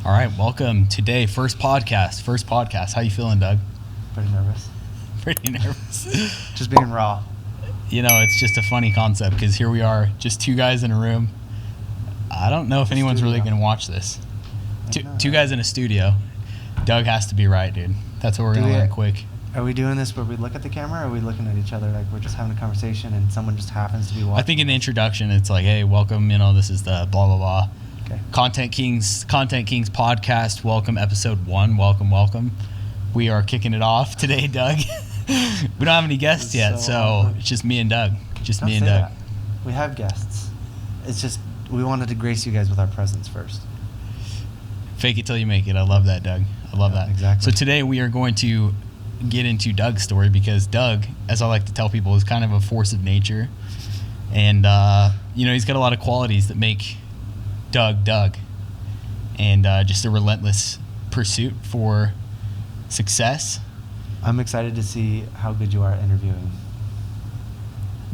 All right, welcome today. First podcast. How you feeling, Doug? Pretty nervous. Pretty nervous. Just being raw. You know, it's just a funny concept because here we are, just two guys in a room. I don't know if anyone's really going to watch this. Two guys in a studio. Doug has to be right, dude. That's what we're going to learn quick. Are we doing this where we look at the camera, or are we looking at each other like we're just having a conversation and someone just happens to be watching? I think in the introduction, it's like, hey, welcome, this is the blah, blah, blah. Okay. Content Kings podcast. Welcome, episode 1. Welcome. We are kicking it off today, Doug. We don't have any guests yet, so it's just me and Doug. That. We have guests. It's just we wanted to grace you guys with our presence first. Fake it till you make it. I love that, Doug. I love that. Exactly. So today we are going to get into Doug's story because Doug, as I like to tell people, is kind of a force of nature. And, he's got a lot of qualities that make Doug. And just a relentless pursuit for success. I'm excited to see how good you are at interviewing.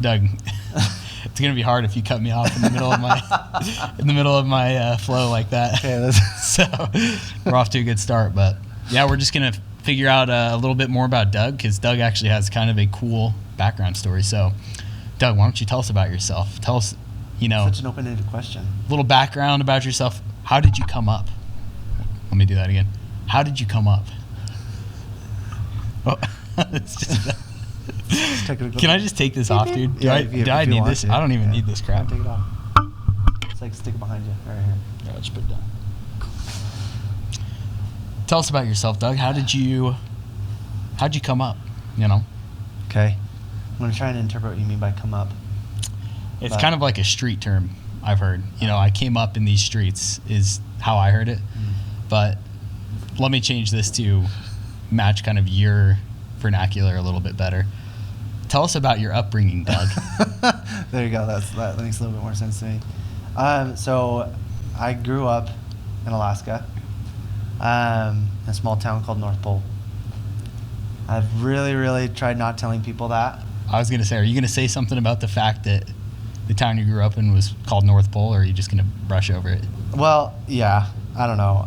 Doug, it's gonna be hard if you cut me off in the middle of my flow like that. Okay, so we're off to a good start, but yeah, we're just gonna figure out a little bit more about Doug because Doug actually has kind of a cool background story. So, Doug, why don't you tell us about yourself? Tell us, such an open-ended question. A little background about yourself. How did you come up? Let me do that again. How did you come up? Oh, it's just. Can I just take this off, dude? Do I need this? I don't even need this crap. Take it off. It's like stick it behind you right here. Yeah, let's put it down. Tell us about yourself, Doug. How'd you come up? Okay. I'm gonna try and interpret what you mean by come up. It's kind of like a street term, I've heard. I came up in these streets is how I heard it. But let me change this to match kind of your vernacular a little bit better. Tell us about your upbringing, Doug. There you go. That makes a little bit more sense to me. So I grew up in Alaska, in a small town called North Pole. I've really, really tried not telling people that. I was going to say, are you going to say something about the fact that the town you grew up in was called North Pole, or are you just going to brush over it? Well, yeah. I don't know.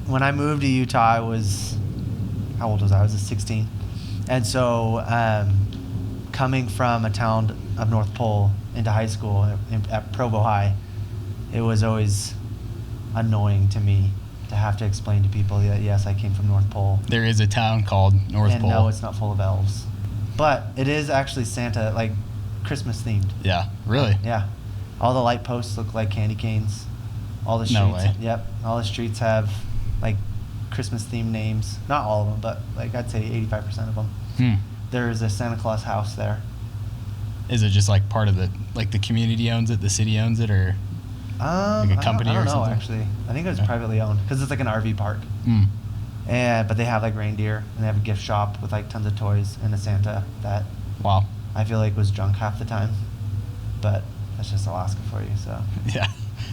When I moved to Utah, how old was I? I was 16. And so coming from a town of North Pole into high school at Provo High, it was always annoying to me to have to explain to people that, yes, I came from North Pole. There is a town called North Pole. And no, it's not full of elves. But it is actually Santa, like Christmas themed. Yeah, really? Yeah. All the light posts look like candy canes. All the streets. No way. Yep. All the streets have like Christmas themed names. Not all of them, but like I'd say 85% of them. There is a Santa Claus house there. Is it just like part of the community owns it, the city owns it, or like a company I don't or know, something? Actually, I think it was privately owned because it's like an RV park. But they have like reindeer and they have a gift shop with like tons of toys and a Santa that wow, I feel like was drunk half the time. But that's just Alaska for you, so yeah,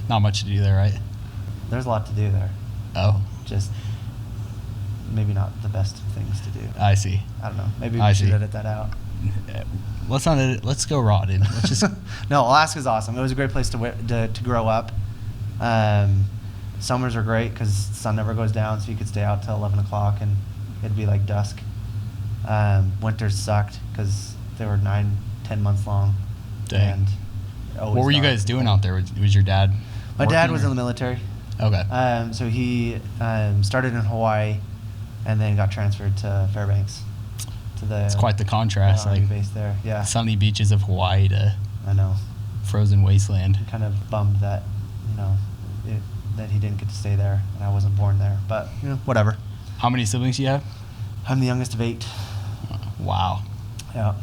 not much to do there, right? There's a lot to do there. Oh, just maybe not the best things to do. I see. I don't know. Maybe we should edit that out. Let's not edit. Let's go raw, dude. Let's just. No, Alaska's awesome. It was a great place to grow up. Summers are great because the sun never goes down, so you could stay out till 11 o'clock and it'd be like dusk. Winters sucked because they were 9-10 months long. Dang. And what were you guys doing out there? Was your dad? My dad was in the military. Okay. So he started in Hawaii and then got transferred to Fairbanks. It's quite the contrast. Army base there. Yeah. Sunny beaches of Hawaii to I know. Frozen wasteland. I'm kind of bummed that that he didn't get to stay there and I wasn't born there. But whatever. How many siblings do you have? I'm the youngest of 8. Wow. Yeah.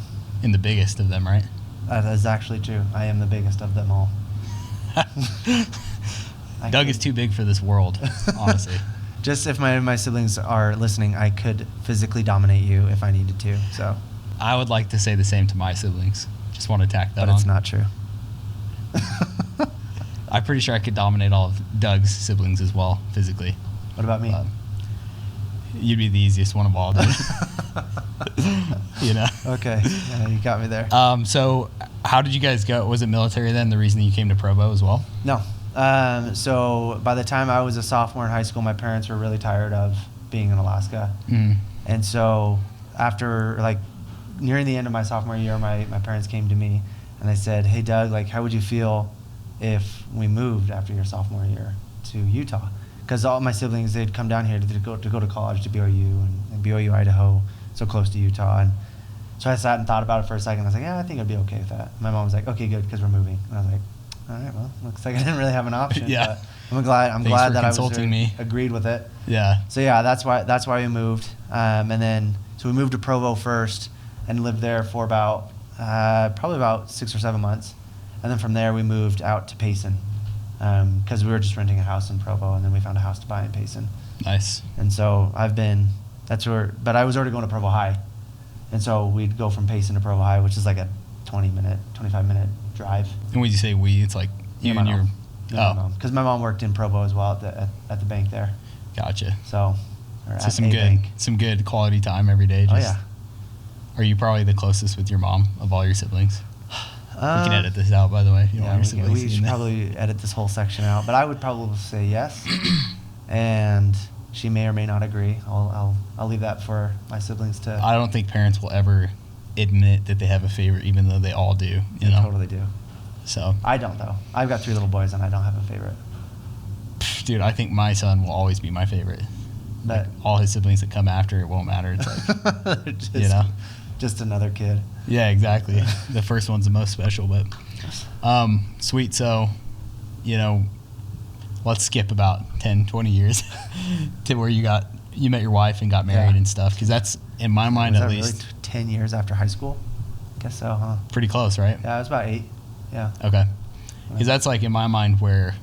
And the biggest of them, right? That is actually true. I am the biggest of them all. Doug is too big for this world, honestly. Just if my siblings are listening, I could physically dominate you if I needed to. So I would like to say the same to my siblings. Just want to tack that on. But it's not true. I'm pretty sure I could dominate all of Doug's siblings as well, physically. What about me? You'd be the easiest one of all, dude. Okay. Yeah, you got me there. So how did you guys go? Was it military then, the reason that you came to Provo as well? No. So by the time I was a sophomore in high school, my parents were really tired of being in Alaska. Mm. And so after like nearing the end of my sophomore year, my parents came to me and they said, "Hey Doug, like how would you feel if we moved after your sophomore year to Utah?" Because all my siblings, they'd come down here to go to college to BYU and BYU, Idaho, so close to Utah. And so I sat and thought about it for a second. I was like, yeah, I think I'd be okay with that. My mom was like, okay, good, because we're moving. And I was like, all right, well, looks like I didn't really have an option. Yeah. But I'm glad that I was agreed with it. Yeah. So yeah, that's why we moved. And then so we moved to Provo first and lived there for about probably about 6 or 7 months. And then from there we moved out to Payson because we were just renting a house in Provo, and then we found a house to buy in Payson. Nice. And so but I was already going to Provo High. And so we'd go from Payson to Provo High, which is like a 25-minute drive. And when you say we, it's like you and your... Because my mom worked in Provo as well at the bank there. Gotcha. So some good quality time every day. Oh, yeah. Are you probably the closest with your mom of all your siblings? We can edit this out, by the way. You don't want your siblings we should probably edit this whole section out. But I would probably say yes. And she may or may not agree. I'll leave that for my siblings to... I don't think parents will ever admit that they have a favorite, even though they all do. You know? Totally do. So I don't, though. I've got 3 little boys, and I don't have a favorite. Dude, I think my son will always be my favorite. But like, all his siblings that come after, it won't matter. It's like, just another kid. Yeah, exactly. The first one's the most special, but sweet. So, let's skip about 10, 20 years to where you met your wife and got married and stuff, because that's, in my mind at least. Really 10 years after high school? Guess so, huh? Pretty close, right? Yeah, it was about 8. Yeah. Okay. Because that's like in my mind where,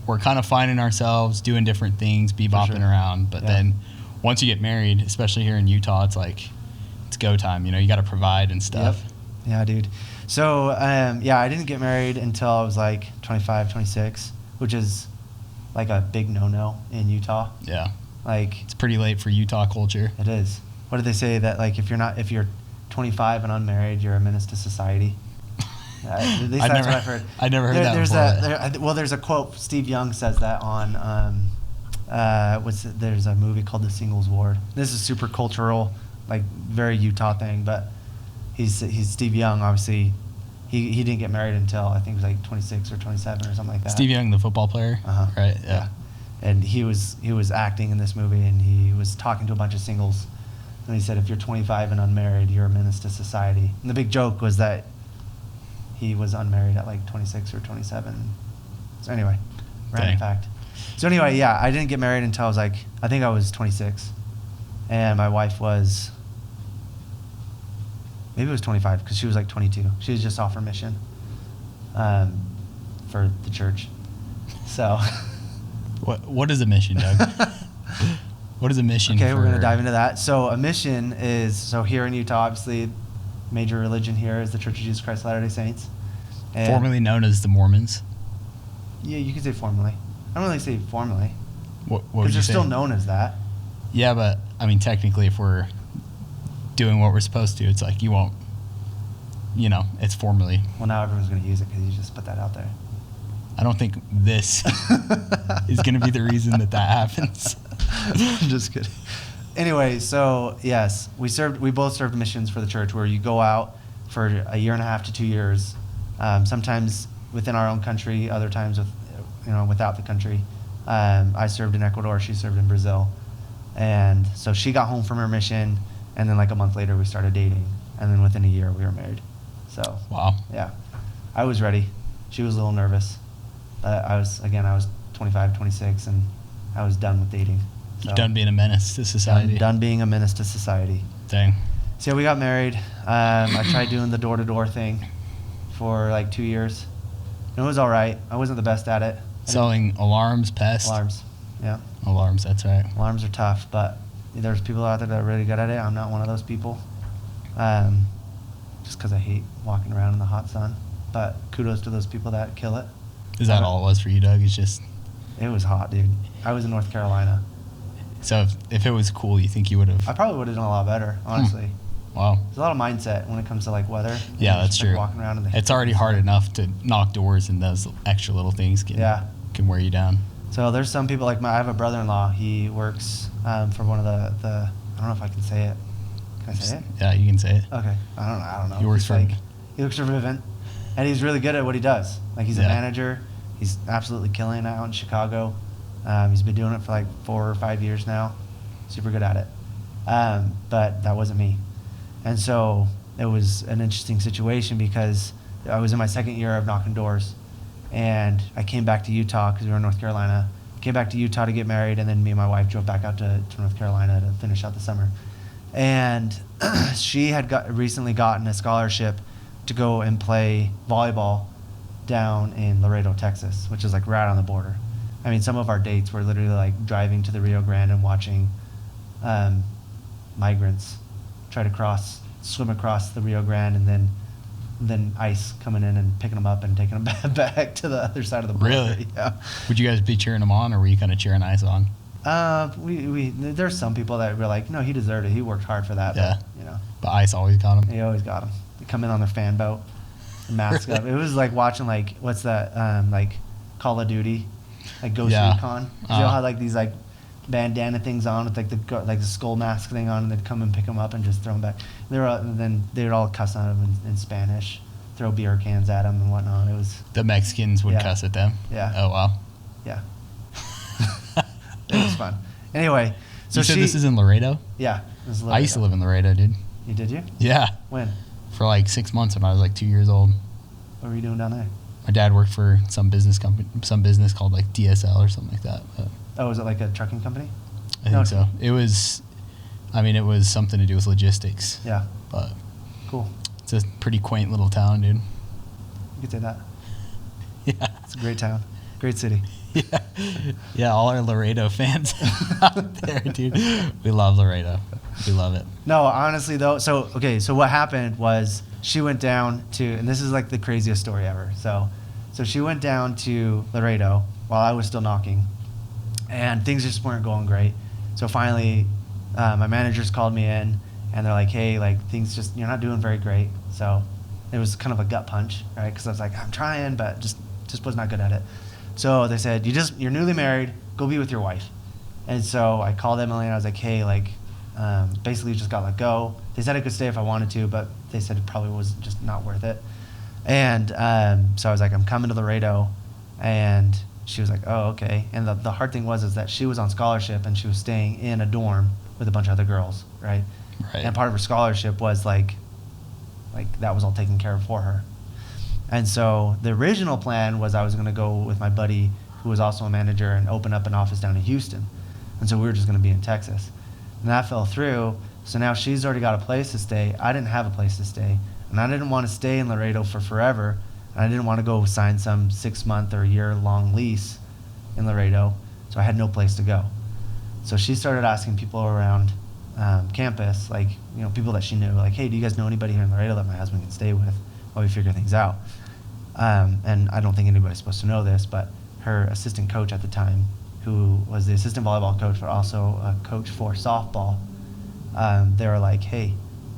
we're kind of finding ourselves doing different things, bebopping around. But then once you get married, especially here in Utah, it's like, it's go time. You got to provide and stuff. Yep. Yeah, dude. So, I didn't get married until I was like 25, 26, which is like a big no-no in Utah. Yeah. Like, it's pretty late for Utah culture. It is. What did they say that like if you're 25 and unmarried, you're a menace to society? At least that's what I've heard. I never heard that before. There's a quote. Steve Young says that on there's a movie called The Singles Ward. This is super cultural, like very Utah thing, but he's Steve Young. Obviously, he didn't get married until I think it was like 26 or 27 or something like that. Steve Young, the football player, right? Yeah. And he was acting in this movie, and he was talking to a bunch of singles, and he said, if you're 25 and unmarried, you're a menace to society. And the big joke was that he was unmarried at like 26 or 27. So anyway, random fact. So anyway, I didn't get married until I think I was 26. And my wife was, maybe it was 25, because she was like 22. She was just off her mission for the church. So. What is a mission, Doug? What is a mission? Okay, we're going to dive into that. So a mission is, here in Utah, obviously, major religion here is the Church of Jesus Christ of Latter-day Saints. And formerly known as the Mormons. Yeah, you could say formerly. I don't really say formally. What would you say? Because they're still known as that. Yeah, but, I mean, technically, if we're doing what we're supposed to, it's like you won't, it's formally. Well, now everyone's going to use it because you just put that out there. I don't think this is going to be the reason that happens. I'm just kidding. Anyway, so yes, we both served missions for the church where you go out for a year and a half to 2 years, sometimes within our own country, other times without the country. I served in Ecuador, she served in Brazil. And so she got home from her mission, and then like a month later we started dating, and then within a year we were married. So wow. Yeah. I was ready. She was a little nervous. I was 25, 26, and I was done with dating. So, you're done being a menace to society. Done being a menace to society. Dang. So we got married. I tried doing the door-to-door thing for like 2 years. And it was all right. I wasn't the best at it. Selling alarms, pests? Alarms, yeah. Alarms, that's right. Alarms are tough, but there's people out there that are really good at it. I'm not one of those people. Just because I hate walking around in the hot sun. But kudos to those people that kill it. Is that all it was for you, Doug? It's just... It was hot, dude. I was in North Carolina. So if it was cool, you think you would have... I probably would have done a lot better, honestly. Wow. There's a lot of mindset when it comes to like weather. Yeah, that's just, like, true. Walking around in the It's already hard enough to knock doors, and those extra little things can wear you down. So there's some people like I have a brother-in-law. He works for one of the I don't know if I can say it. Can I say it? Yeah, you can say it. Okay. I don't know. He works for Vivint, and he's really good at what he does. Like he's a manager. He's absolutely killing it out in Chicago. He's been doing it for like 4 or 5 years now. Super good at it. But that wasn't me. And so it was an interesting situation because I was in my second year of knocking doors, and I came back to Utah because we were in North Carolina. Came back to Utah to get married, and then me and my wife drove back out to North Carolina to finish out the summer. And she had recently gotten a scholarship to go and play volleyball down in Laredo, Texas, which is like right on the border. I mean, some of our dates were literally like driving to the Rio Grande and watching migrants try to swim across the Rio Grande, and then ICE coming in and picking them up and taking them back to the other side of the border. Really? Yeah. Would you guys be cheering him on, or were you kind of cheering ICE on? There's some people that were like, no, he deserved it. He worked hard for that. Yeah. But, But ICE always got him. He always got him. They come in on their fan boat, mask up. It was like watching like what's that like Call of Duty, like Ghost Recon. They all had like these like bandana things on with like the skull mask thing on, and they'd come and pick them up and just throw them back. Then they would all cuss at them in Spanish, throw beer cans at them and whatnot. It was The Mexicans would cuss at them. Yeah. Oh wow. Yeah. It was fun. Anyway, so you said this is in Laredo? Yeah. I used to live in Laredo, dude. You did? Yeah. When? For like 6 months when I was like 2 years old. What were you doing down there? My dad worked for some business called like DSL or something like that. But Oh, was it like a trucking company? I think so. It was something to do with logistics. Yeah. But cool. It's a pretty quaint little town, dude. You could say that. Yeah. It's a great town. Great city. Yeah. Yeah, all our Laredo fans out there, dude. We love Laredo. We love it. No, honestly though, so what happened was she went down to, and this is like the craziest story ever. So she went down to Laredo while I was still knocking, and things just weren't going great. So finally, my managers called me in, and they're like, hey, like things you're not doing very great. So it was kind of a gut punch, right? Because I was like, I'm trying, but just was not good at it. So they said, you're newly married, go be with your wife. And so I called Emily and I was like, hey, like, basically just got let go. They said I could stay if I wanted to, but they said it probably was just not worth it. And so I was like, I'm coming to Laredo. And she was like, oh, okay. And the hard thing was that she was on scholarship and she was staying in a dorm with a bunch of other girls, right? Right. And part of her scholarship was like that was all taken care of for her. And so the original plan was I was going to go with my buddy who was also a manager and open up an office down in Houston. And so we were just going to be in Texas. And that fell through. So now she's already got a place to stay. I didn't have a place to stay. And I didn't want to stay in Laredo for forever. And I didn't want to go sign some 6-month or year-long lease in Laredo. So I had no place to go. So she started asking people around campus, like, people that she knew, like, hey, do you guys know anybody here in Laredo that my husband can stay with while we figure things out? And I don't think anybody's supposed to know this, but her assistant coach at the time, who was the assistant volleyball coach but also a coach for softball, they were like, hey,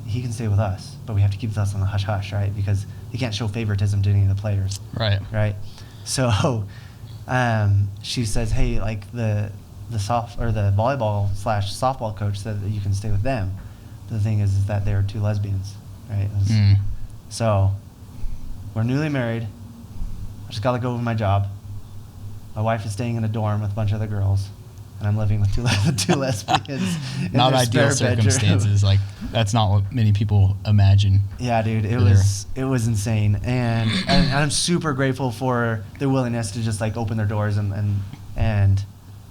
he can stay with us, but we have to keep us on the hush-hush, right? Because he can't show favoritism to any of the players. Right? So she says, hey, like the volleyball / softball coach said that you can stay with them. The thing is that they're 2 lesbians, right? So we're newly married. I just got to go with my job. My wife is staying in a dorm with a bunch of other girls, and I'm living with two lesbians. Not ideal circumstances. Like, that's not what many people imagine. Yeah, dude, it was insane, and I'm super grateful for their willingness to just like open their doors and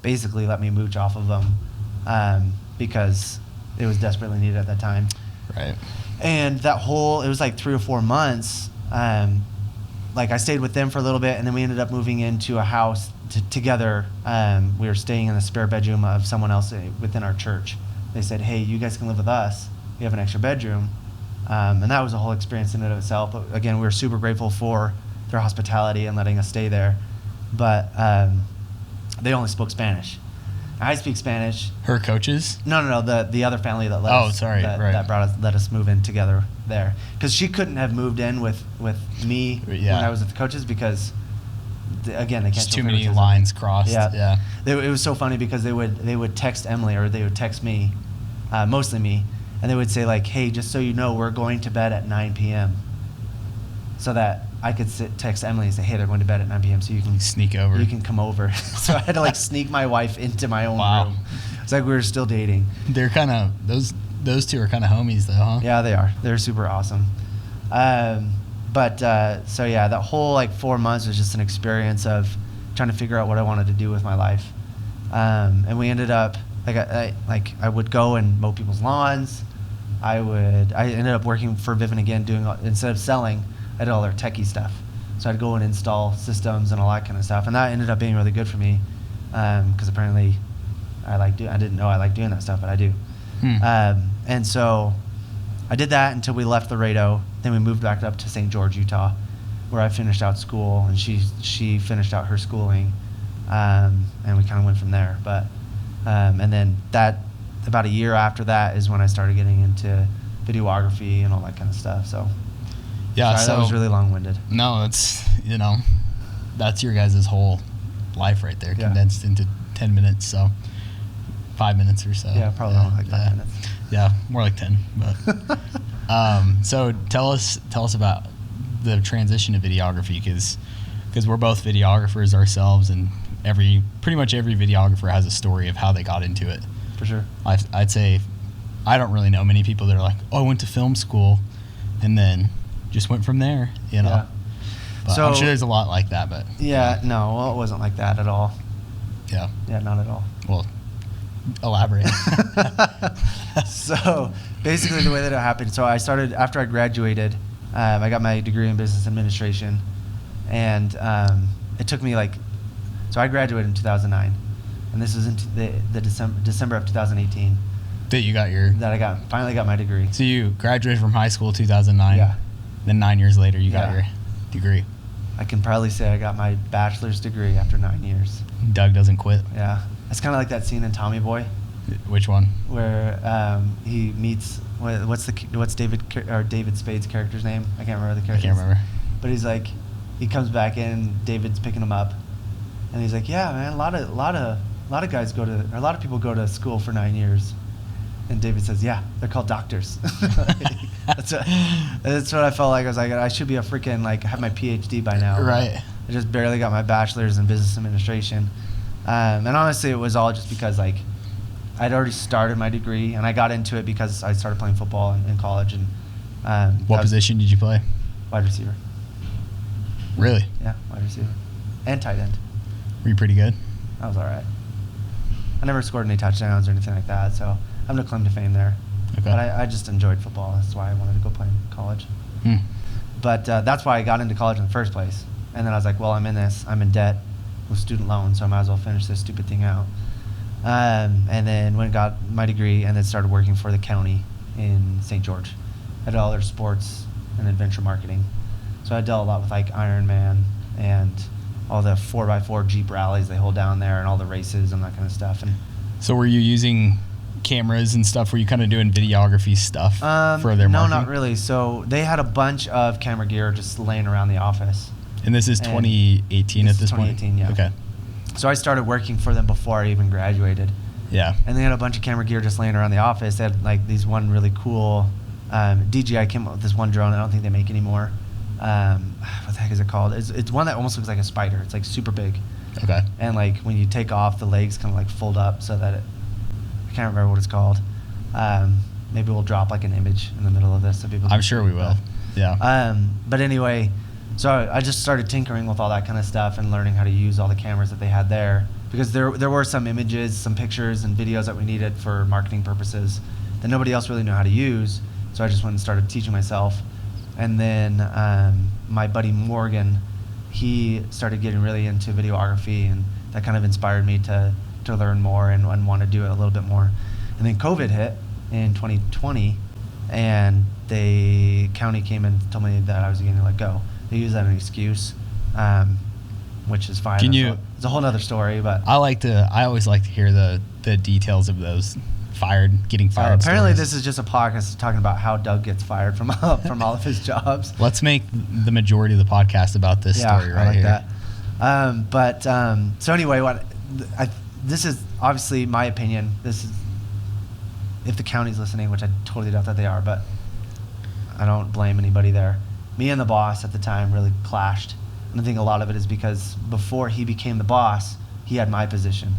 basically let me mooch off of them, because it was desperately needed at that time. Right. And it was like 3 or 4 months. Like I stayed with them for a little bit, and then we ended up moving into a house together. We were staying in the spare bedroom of someone else within our church. They said, hey, you guys can live with us. We have an extra bedroom. And that was a whole experience in and of itself. But again, we were super grateful for their hospitality and letting us stay there. But they only spoke Spanish. I speak Spanish. Her coaches? No. The other family that let us move in together there, because she couldn't have moved in with me when I was with the coaches because, again, they can't. Just too many lines crossed. Yeah. It was so funny because they would text Emily or they would text me, mostly me, and they would say like, "Hey, just so you know, we're going to bed at 9 p.m." So that I could text Emily and say, "Hey, they're going to bed at 9 p.m. so you can sneak over. You can come over." So I had to like sneak my wife into my own room. It's like we were still dating. They're kind of those two are kind of homies though, huh? Yeah, they are. They're super awesome. So yeah, that whole like 4 months was just an experience of trying to figure out what I wanted to do with my life. And we ended up I would go and mow people's lawns. I ended up working for Vivint again, instead of selling, I did all their techie stuff. So I'd go and install systems and all that kind of stuff, and that ended up being really good for me, because apparently I didn't know I liked doing that stuff, but I do. And so I did that until we left Laredo. Then we moved back up to St. George, Utah, where I finished out school, and she finished out her schooling, and we kind of went from there. But and then about a year after that is when I started getting into videography and all that kind of stuff. So. Yeah, sorry, that was really long-winded. No, that's your guys' whole life right there, condensed into 10 minutes, so 5 minutes or so. Yeah, probably only like 5 minutes. Yeah, more like 10. But so tell us about the transition to videography, because we're both videographers ourselves, and pretty much every videographer has a story of how they got into it. For sure. I'd say I don't really know many people that are like, oh, I went to film school, and then just went from there, Yeah. But so, I'm sure there's a lot like that, but no, it wasn't like that at all. Yeah, not at all. Well, elaborate. So basically, the way that it happened. So I started after I graduated. I got my degree in business administration, and it took me so I graduated in 2009, and this was in the December of 2018. That finally got my degree. So you graduated from high school 2009. Yeah. Then 9 years later, you got your degree. I can probably say I got my bachelor's degree after 9 years. Doug doesn't quit. Yeah. It's kind of like that scene in Tommy Boy. Which one? Where he meets, what's David Spade's character's name? I can't remember the character. I can't remember. But he's like, he comes back in, David's picking him up, and he's like, yeah, man, a lot of people go to school for 9 years. And David says, yeah, they're called doctors. That's what I felt like. I was like, I should be have my PhD by now. Right. I just barely got my bachelor's in business administration. And honestly, it was all just because I'd already started my degree, and I got into it because I started playing football in college. And what position did you play? Wide receiver. Really? Yeah, wide receiver. And tight end. Were you pretty good? I was all right. I never scored any touchdowns or anything like that, so I have no claim to fame there. Okay. But I just enjoyed football. That's why I wanted to go play in college. But that's why I got into college in the first place. And then I was like, well, I'm in debt with student loans, so I might as well finish this stupid thing out. And then went and got my degree, and then started working for the county in St. George. I did all their sports and adventure marketing. So I dealt a lot with Ironman and all the 4x4 Jeep rallies they hold down there, and all the races and that kind of stuff. And so were you using cameras and stuff? Were you kind of doing videography stuff for their marketing? No, not really. So they had a bunch of camera gear just laying around the office. And this is 2018 at this point? 2018, yeah. Okay. So I started working for them before I even graduated. Yeah. And they had a bunch of camera gear just laying around the office. They had these one really cool DJI came up with this one drone I don't think they make anymore. What the heck is it called? It's one that almost looks like a spider. It's super big. Okay. And when you take off, the legs kind of fold up so that I can't remember what it's called. Maybe we'll drop an image in the middle of this so people. I'm sure we will. Yeah. But anyway, so I just started tinkering with all that kind of stuff and learning how to use all the cameras that they had there, because there were some images, some pictures, and videos that we needed for marketing purposes that nobody else really knew how to use. So I just went and started teaching myself. And then my buddy Morgan, he started getting really into videography, and that kind of inspired me to learn more and want to do it a little bit more. And then COVID hit in 2020, and the county came and told me that I was getting let go. They used that as an excuse. which is fine. It's a whole other story, but I always like to hear the details of those getting fired. Apparently, stories. this is just a podcast talking about how Doug gets fired from all of his jobs. Let's make the majority of the podcast about this story right here. That. So anyway, this is obviously my opinion. This is, if the county's listening, which I totally doubt that they are, but I don't blame anybody there. Me and the boss at the time really clashed. And I think a lot of it is because before he became the boss, he had my position.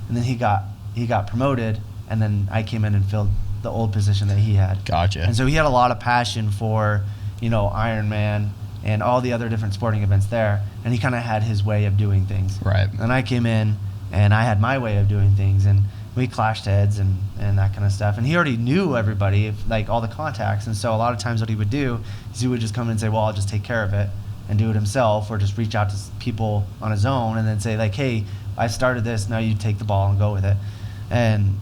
And then he got promoted, and then I came in and filled the old position that he had. Gotcha. And so he had a lot of passion for, Ironman and all the other different sporting events there. And he kind of had his way of doing things. Right. And I came in, and I had my way of doing things. And we clashed heads and that kind of stuff. And he already knew everybody, like all the contacts. And so a lot of times what he would do is he would just come in and say, well, I'll just take care of it and do it himself, or just reach out to people on his own and then say, like, hey, I started this, now you take the ball and go with it. And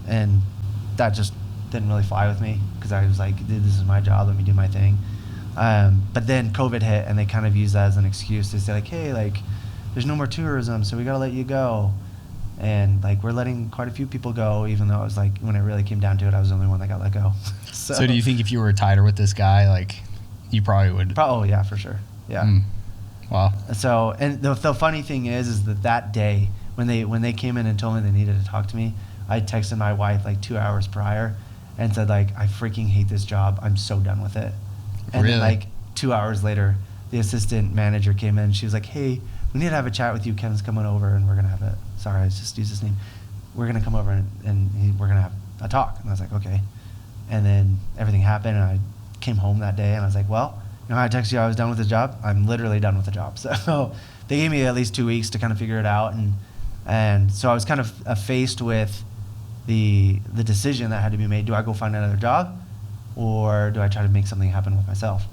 that just didn't really fly with me, because I was like, dude, this is my job, let me do my thing. But then COVID hit, and they kind of used that as an excuse to say, like, hey, like, there's no more tourism, so we got to let you go. And, like, we're letting quite a few people go, even though it was like, when it really came down to it, I was the only one that got let go. So do you think if you were tighter with this guy, like, you probably would? Oh, yeah, for sure. Yeah. Wow. So, and the funny thing is that day when they came in and told me they needed to talk to me, I texted my wife like 2 hours prior and said, like, I freaking hate this job. I'm so done with it. And really? Then, like, 2 hours later, the assistant manager came in. She was like, hey, we need to have a chat with you. Kevin's coming over, and we're going to have I just used his name. We're going to come over, and we're going to have a talk. And I was like, okay. And then everything happened, and I came home that day, and I was like, well, I texted you I was done with the job. I'm literally done with the job. So they gave me at least 2 weeks to kind of figure it out. And so I was kind of faced with the decision that had to be made. Do I go find another job, or do I try to make something happen with myself?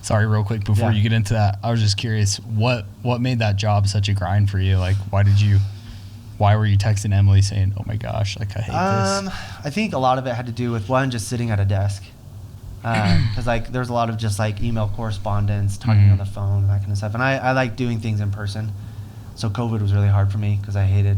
Sorry, real quick, before you get into that, I was just curious, what made that job such a grind for you? Like, why were you texting Emily saying, oh my gosh, like, I hate this? I think a lot of it had to do with, one, just sitting at a desk. Because like there's a lot of just like email correspondence, talking on the phone, that kind of stuff. And I like doing things in person. So COVID was really hard for me because I hated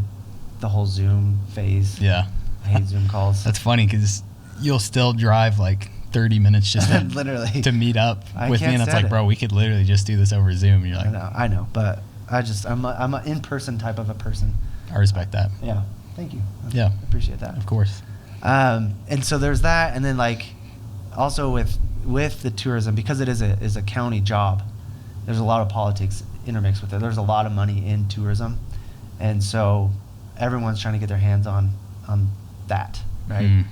the whole Zoom phase. Yeah. I hate Zoom calls. That's funny because you'll still drive like 30 minutes just literally to meet up with me. And it's like, bro, we could literally just do this over Zoom. And you're like, I know. But I'm an in-person type of a person. I respect that. Yeah. Thank you. Yeah. I appreciate that. Of course. And so there's that. And then like, also with the tourism, because it is a county job, there's a lot of politics intermixed with it. There's a lot of money in tourism, and so everyone's trying to get their hands on that, right?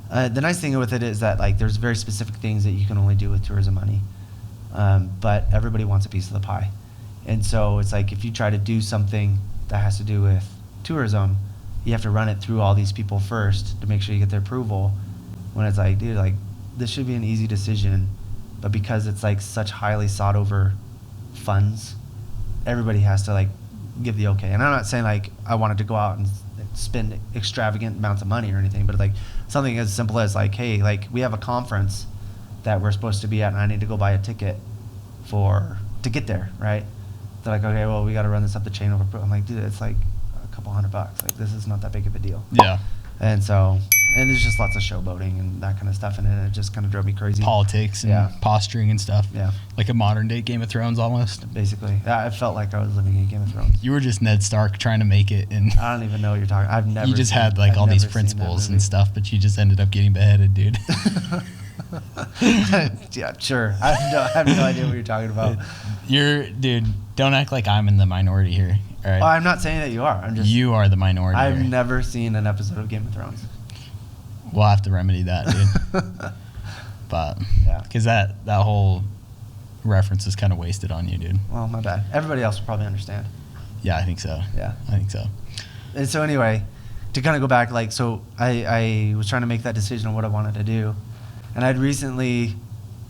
The nice thing with it is that like there's very specific things that you can only do with tourism money, but everybody wants a piece of the pie, and so it's like if you try to do something that has to do with tourism, you have to run it through all these people first to make sure you get their approval. When it's like, dude, like, this should be an easy decision, but because it's like such highly sought over funds, everybody has to like give the okay. And I'm not saying like I wanted to go out and spend extravagant amounts of money or anything, but like something as simple as like, hey, like we have a conference that we're supposed to be at, and I need to go buy a ticket to get there, right? They're like, okay, well, we got to run this up the chain over. I'm like, dude, it's like a couple $100. Like, this is not that big of a deal. Yeah. And so, and there's just lots of showboating and that kind of stuff, and it just kind of drove me crazy. Politics and posturing and stuff. Yeah. Like a modern day Game of Thrones almost. Basically. I felt like I was living in Game of Thrones. You were just Ned Stark trying to make it. And I don't even know what you're talking. I've never. You just had like all these principles and stuff, but you just ended up getting beheaded, dude. Yeah, sure. I have no idea what you're talking about. Dude, don't act like I'm in the minority here. All right? Oh, I'm not saying that you are. I'm just. You are the minority. I've here. never seen an episode of Game of Thrones. We'll have to remedy that, dude. But because that whole reference is kind of wasted on you, dude. Well, my bad. Everybody else will probably understand. Yeah, I think so. Yeah, I think so. And so anyway, to kind of go back, like, so I was trying to make that decision on what I wanted to do, and I'd recently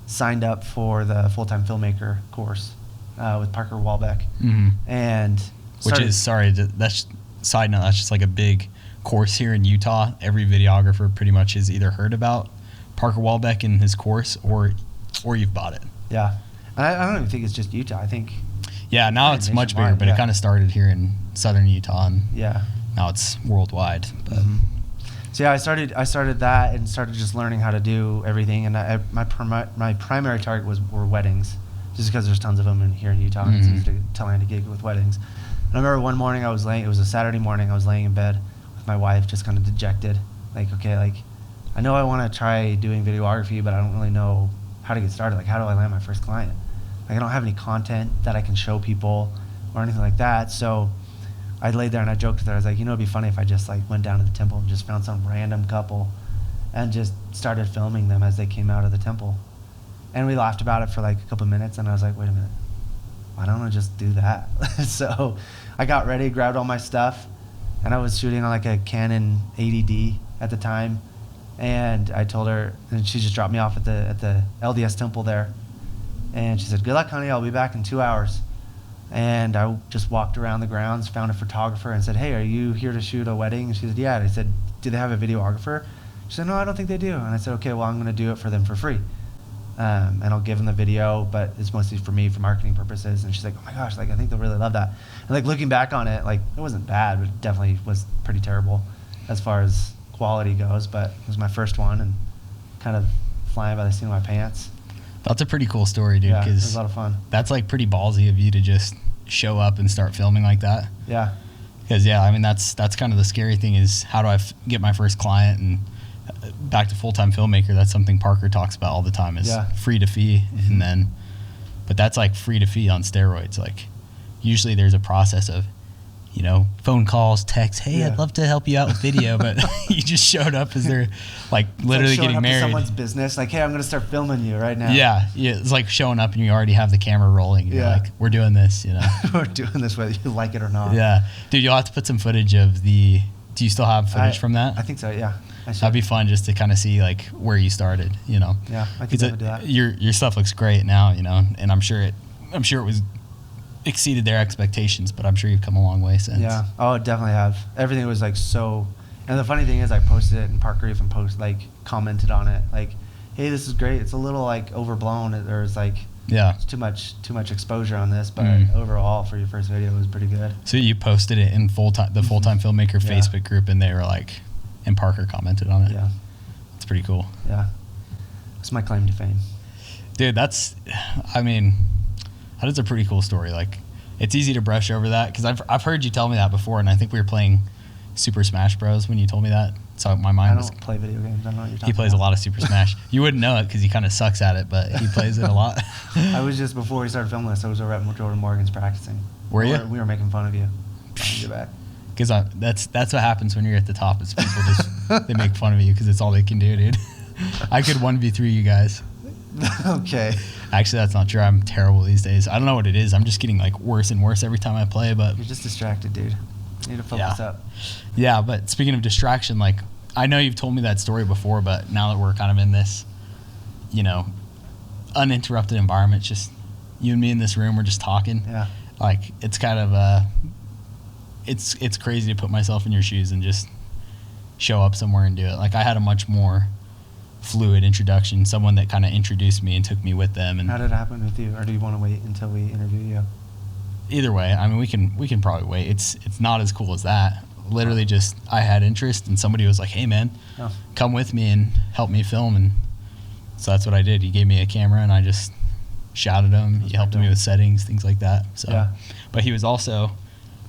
signed up for the full-time filmmaker course with Parker Walbeck, and that's side note. That's just like a big course here in Utah. Every videographer pretty much has either heard about Parker Walbeck in his course or you've bought it. Yeah, and I don't even think it's just Utah. I think Yeah, now it's much bigger, nationwide, but yeah. it kind of started here in southern Utah, and Yeah. now it's worldwide. But So yeah, I started that and started just learning how to do everything. And my primary target were weddings, just because there's tons of them here in Utah, and it's easy to land a gig with weddings. And I remember one morning it was a Saturday morning, I was laying in bed with my wife, just kind of dejected. Like, okay, like, I know I want to try doing videography, but I don't really know how to get started. Like, how do I land my first client? Like, I don't have any content that I can show people or anything like that. So I laid there and I joked with her. I was like, it'd be funny if I just like went down to the temple and just found some random couple and just started filming them as they came out of the temple. And we laughed about it for like a couple of minutes, and I was like, wait a minute, why don't I just do that? So I got ready, grabbed all my stuff, and I was shooting on like a Canon 80D at the time. And I told her, and she just dropped me off at the LDS temple there. And she said, good luck, honey, I'll be back in 2 hours. And I just walked around the grounds, found a photographer, and said, hey, are you here to shoot a wedding? And she said, yeah. And I said, do they have a videographer? She said, no, I don't think they do. And I said, okay, well, I'm going to do it for them for free. And I'll give them the video, but it's mostly for me, for marketing purposes. And she's like, oh my gosh, like, I think they'll really love that. And like, looking back on it, like, it wasn't bad, but it definitely was pretty terrible as far as quality goes. But it was my first one, and kind of flying by the seat of my pants. That's a pretty cool story, dude. Yeah, it Cause was a lot of fun. That's like pretty ballsy of you to just show up and start filming like that. Yeah. Because I mean, that's kind of the scary thing, is how do I get my first client? And back to full-time filmmaker, that's something Parker talks about all the time, is free to fee. And then, but that's like free to fee on steroids. Like, usually there's a process of, phone calls, texts, hey, I'd love to help you out with video, but you just showed up as they're like literally like getting married. Someone's business, like, hey, I'm going to start filming you right now. Yeah, it's like showing up and you already have the camera rolling. You're like, we're doing this, We're doing this whether you like it or not. Yeah. Dude, you'll have to put some footage of do you still have footage from that? I think so, yeah. That'd be fun just to kind of see like where you started, Yeah, I think I would do that. Your stuff looks great now, and I'm sure it was exceeded their expectations, but I'm sure you've come a long way since. Yeah. Oh, I definitely have. Everything was like so. And the funny thing is, I posted it, and Parker even commented on it, like, hey, this is great. It's a little like overblown. There's like it's too much exposure on this, but overall for your first video, it was pretty good. So you posted it in the full-time filmmaker Facebook group, and they were like, and Parker commented on it. Yeah. It's pretty cool. Yeah. It's my claim to fame. Dude, that is a pretty cool story. Like, it's easy to brush over that, because I've heard you tell me that before, and I think we were playing Super Smash Bros. When you told me that. So my mind I don't play video games. I don't know what you're talking about. He plays a lot of Super Smash. You wouldn't know it because he kind of sucks at it, but he plays it a lot. I was just, before we started filming this, I was over at Jordan Morgan's practicing. Were you? We were making fun of you. Trying to get back. Because that's what happens when you're at the top, is people just, they make fun of you because it's all they can do, dude. I could 1v3 you guys. Okay. Actually, that's not true. I'm terrible these days. I don't know what it is. I'm just getting like worse and worse every time I play, but you're just distracted, dude. You need to focus up. Yeah, but speaking of distraction, like, I know you've told me that story before, but now that we're kind of in this, uninterrupted environment, just you and me in this room, we're just talking. Yeah. Like, it's kind of it's crazy to put myself in your shoes and just show up somewhere and do it. Like, I had a much more fluid introduction, someone that kind of introduced me and took me with them. And how did it happen with you, or do you want to wait until we interview you? Either way, I mean, we can probably wait. It's not as cool as that. Literally, just I had interest, and somebody was like, "Hey, man, come with me and help me film." And so that's what I did. He gave me a camera, and I just shouted him. He helped me with settings, things like that. So, but he was also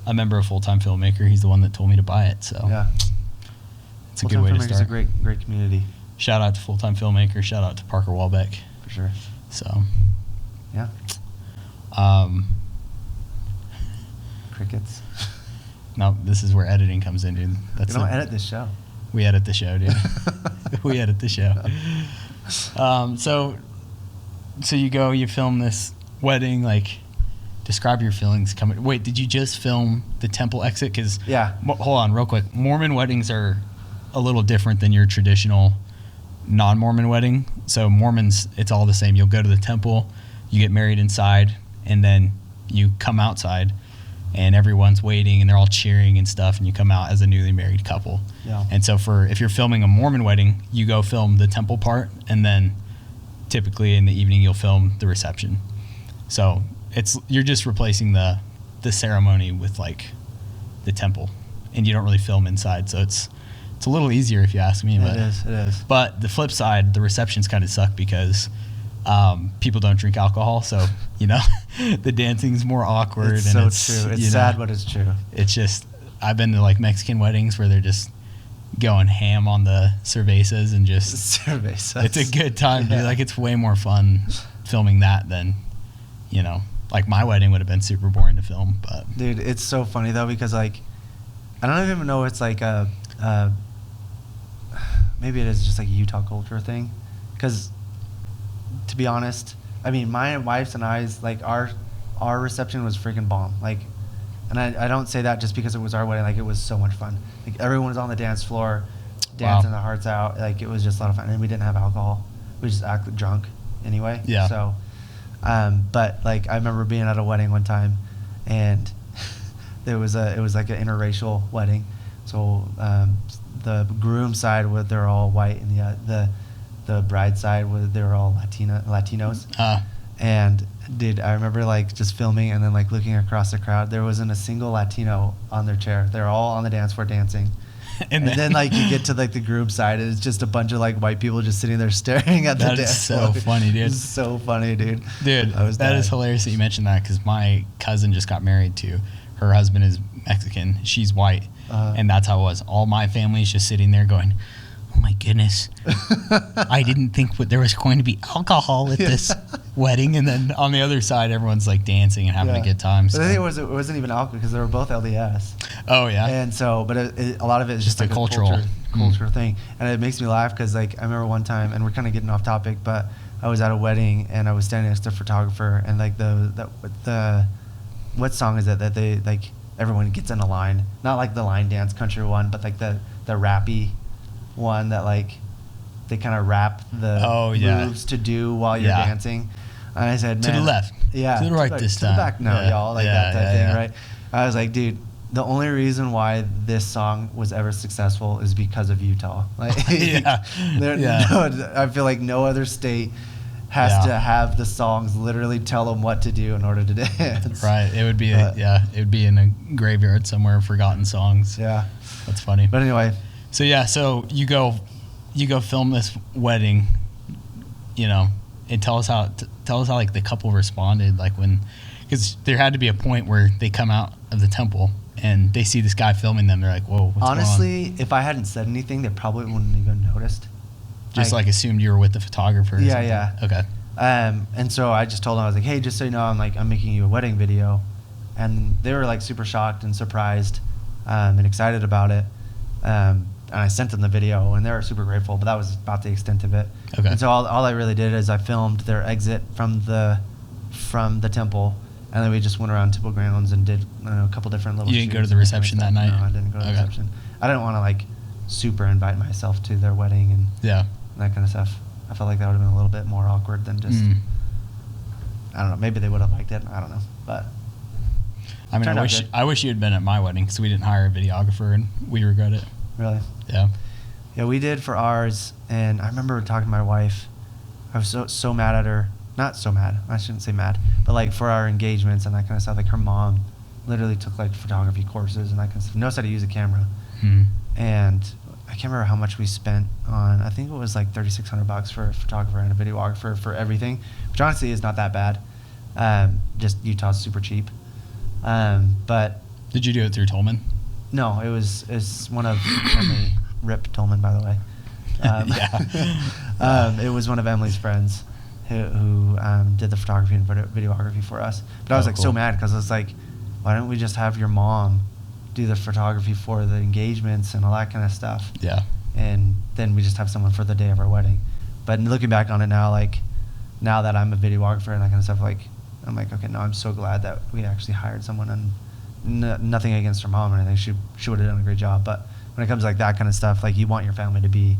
a member of Full-Time Filmmaker. He's the one that told me to buy it. So, it's a good way to start. It's a great community. Shout out to Full-Time Filmmaker. Shout out to Parker Walbeck. For sure. So, yeah. Crickets. No, this is where editing comes in, dude. We don't edit this show. We edit the show, dude. We edit the show. So you film this wedding, like, describe your feelings coming. Wait, did you just film the temple exit? Because hold on, real quick. Mormon weddings are a little different than your traditional non-Mormon wedding. So Mormons, it's all the same. You'll go to the temple, you get married inside, and then you come outside, and everyone's waiting, and they're all cheering and stuff, and you come out as a newly married couple. Yeah. And so if you're filming a Mormon wedding, you go film the temple part, and then typically in the evening you'll film the reception. So you're just replacing the ceremony with like the temple, and you don't really film inside, so it's a little easier if you ask me. But it is. But the flip side, the receptions kind of suck because people don't drink alcohol, so the dancing's more awkward. It's and so true. It's sad, but it's true. It's just, I've been to like Mexican weddings where they're just going ham on the cervezas and just cervezas. It's a good time, dude. Like, it's way more fun filming that than like my wedding would have been super boring to film. But dude, it's so funny though, because like I don't even know, it's like maybe it is just like a Utah culture thing, because to be honest, I mean, my wife's and I's, like, our reception was freaking bomb. Like, and I don't say that just because it was our wedding. Like, it was so much fun. Like, everyone was on the dance floor, dancing their hearts out. Like, it was just a lot of fun. And we didn't have alcohol. We just acted drunk anyway. Yeah. So, but like, I remember being at a wedding one time, and it was like an interracial wedding. So the groom side, they're all white, and the bride side, they were all Latinos. And dude, I remember like just filming and then like looking across the crowd. There wasn't a single Latino on their chair. They're all on the dance floor dancing. And then like you get to like the groom side, and it's just a bunch of like white people just sitting there staring at the dance. That is so funny, dude. It's so funny, dude. Dude, that is hilarious that you mentioned that, because my cousin just got married to, her husband is Mexican, she's white, and that's how it was. All my family is just sitting there going, oh my goodness, I didn't think there was going to be alcohol at this wedding. And then on the other side, everyone's like dancing and having a good time. So. But I think it wasn't even alcohol, because they were both LDS. Oh yeah. And so, but a lot of it is just like a cultural thing. And it makes me laugh because like I remember one time, and we're kind of getting off topic, but I was at a wedding and I was standing next to a photographer, and like what song is it that they like everyone gets in a line, not like the line dance country one, but like the rappy one that like they kind of rap the moves to do while you're dancing. And I said, man, to the left, to the right this time, to the back, y'all, like that type thing, right? I was like, dude, the only reason why this song was ever successful is because of Utah. Like, I feel like no other state has to have the songs literally tell them what to do in order to dance. Right. It would be it would be in a graveyard somewhere, forgotten songs. Yeah. That's funny. But anyway. So so you go film this wedding, and tell us how like the couple responded, like because there had to be a point where they come out of the temple and they see this guy filming them. They're like, whoa, what's honestly, going on? If I hadn't said anything, they probably wouldn't even noticed. Just like assumed you were with the photographer. Yeah. Okay. And so I just told them, I was like, hey, just so you know, I'm making you a wedding video. And they were like super shocked and surprised and excited about it. And I sent them the video, and they were super grateful, but that was about the extent of it. Okay. And so all I really did is I filmed their exit from the temple, and then we just went around temple grounds and did a couple different little. You didn't go to the reception that night? No, I didn't go to the reception. I didn't want to like super invite myself to their wedding and that kind of stuff. I felt like that would have been a little bit more awkward than just. I don't know. Maybe they would have liked it. I don't know, but. I mean, I wish you had been at my wedding, because we didn't hire a videographer and we regret it. Really? Yeah. Yeah, we did for ours, and I remember talking to my wife. I was so mad at her. Not so mad. I shouldn't say mad, but like for our engagements and that kind of stuff. Like her mom literally took like photography courses and that kind of stuff. Knows how to use a camera. And I can't remember how much we spent on. I think it was like $3,600 for a photographer and a videographer for everything, which honestly is not that bad. Just Utah's super cheap. But did you do it through Tolman? No, it's one of Emily, Rip Tolman, by the way. It was one of Emily's friends who did the photography and videography for us. But I was like so mad, because I was like, why don't we just have your mom do the photography for the engagements and all that kind of stuff? Yeah. And then we just have someone for the day of our wedding. But looking back on it now, like now that I'm a videographer and that kind of stuff, like I'm like, okay, no, I'm so glad that we actually hired someone. And nothing against her mom or anything. She would have done a great job. But when it comes to like that kind of stuff, like you want your family to be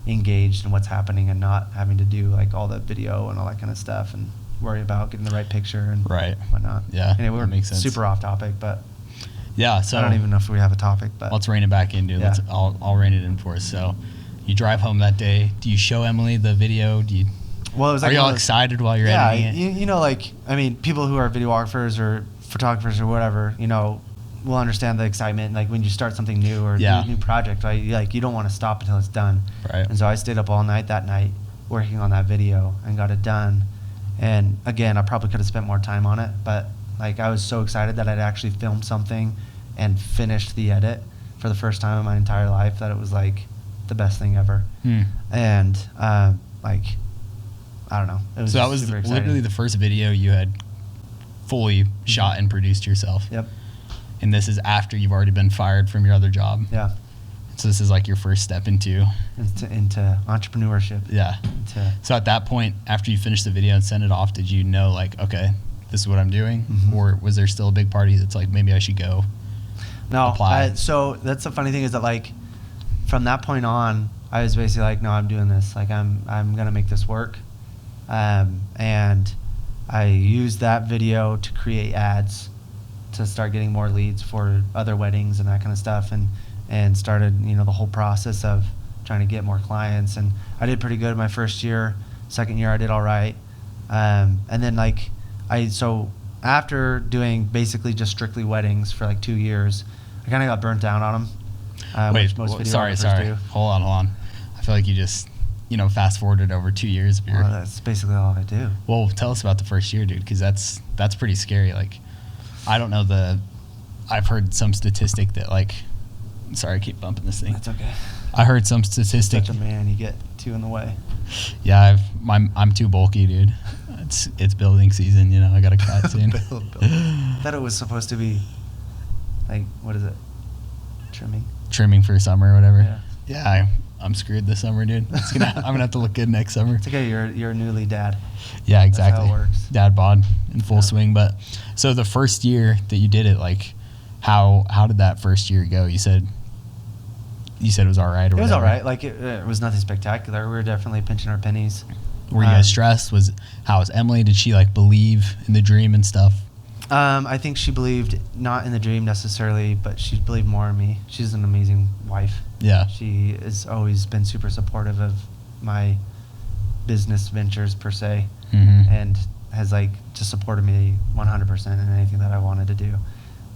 engaged in what's happening and not having to do like all the video and all that kind of stuff and worry about getting the right picture and whatnot. Yeah. Anyway, we're makes sense. super off topic, but so I don't even know if we have a topic, but let's rein it back in, dude. I'll rein it in for us. So you drive home that day. Do you show Emily the video? Well, it was like are y'all excited while you're editing it? You know, like, I mean, people who are videographers or photographers or whatever, you know, will understand the excitement. Like when you start something new or do a new project, right? You don't want to stop until it's done. Right. And so I stayed up all night that night working on that video and got it done. And again, I probably could have spent more time on it, but like I was so excited that I'd actually filmed something and finished the edit for the first time in my entire life that it was like the best thing ever. And like, I don't know. It was so that was literally the first video you had fully shot and produced yourself. Yep. And this is after you've already been fired from your other job. Yeah. So this is like your first step into entrepreneurship. Yeah. So at that point, after you finished the video and sent it off, did you know like, okay, this is what I'm doing? Or was there still a big party that's like, maybe I should go apply? So that's the funny thing is that like from that point on, I was basically like, no, I'm doing this. Like I'm going to make this work. And I used that video to create ads to start getting more leads for other weddings and that kind of stuff. And started, you know, the whole process of trying to get more clients. And I did pretty good my first year. Second year I did all right. And then like so after doing basically just strictly weddings for like 2 years, I kind of got burnt down on them. Wait, sorry. Do. Hold on. I feel like you just, you know, fast forwarded over 2 years. Well, that's basically all I do. Well, tell us about the first year, dude, because that's pretty scary. Like, I don't know I've heard some statistic that like, sorry, I keep bumping this thing. That's okay. I heard some statistic. Such a man, you get two in the way. Yeah, I'm too bulky, dude. It's building season, you know. I got to cut soon. Build. I thought it was supposed to be like, what is it? Trimming For summer or whatever. Yeah. Yeah, I'm screwed this summer, dude. I'm gonna have to look good next summer. It's okay. You're newly dad. Yeah, exactly. That's how it works. Dad bod in full swing. But so the first year that you did it, like, how did that first year go? You said it was all right. Or it was whatever. all right. Like it was nothing spectacular. We were definitely pinching our pennies. Were you guys stressed? How was Emily? Did she like believe in the dream and stuff? I think she believed not in the dream necessarily, but she believed more in me. She's an amazing wife. Yeah. She has always been super supportive of my business ventures per se, and has like just supported me 100% in anything that I wanted to do.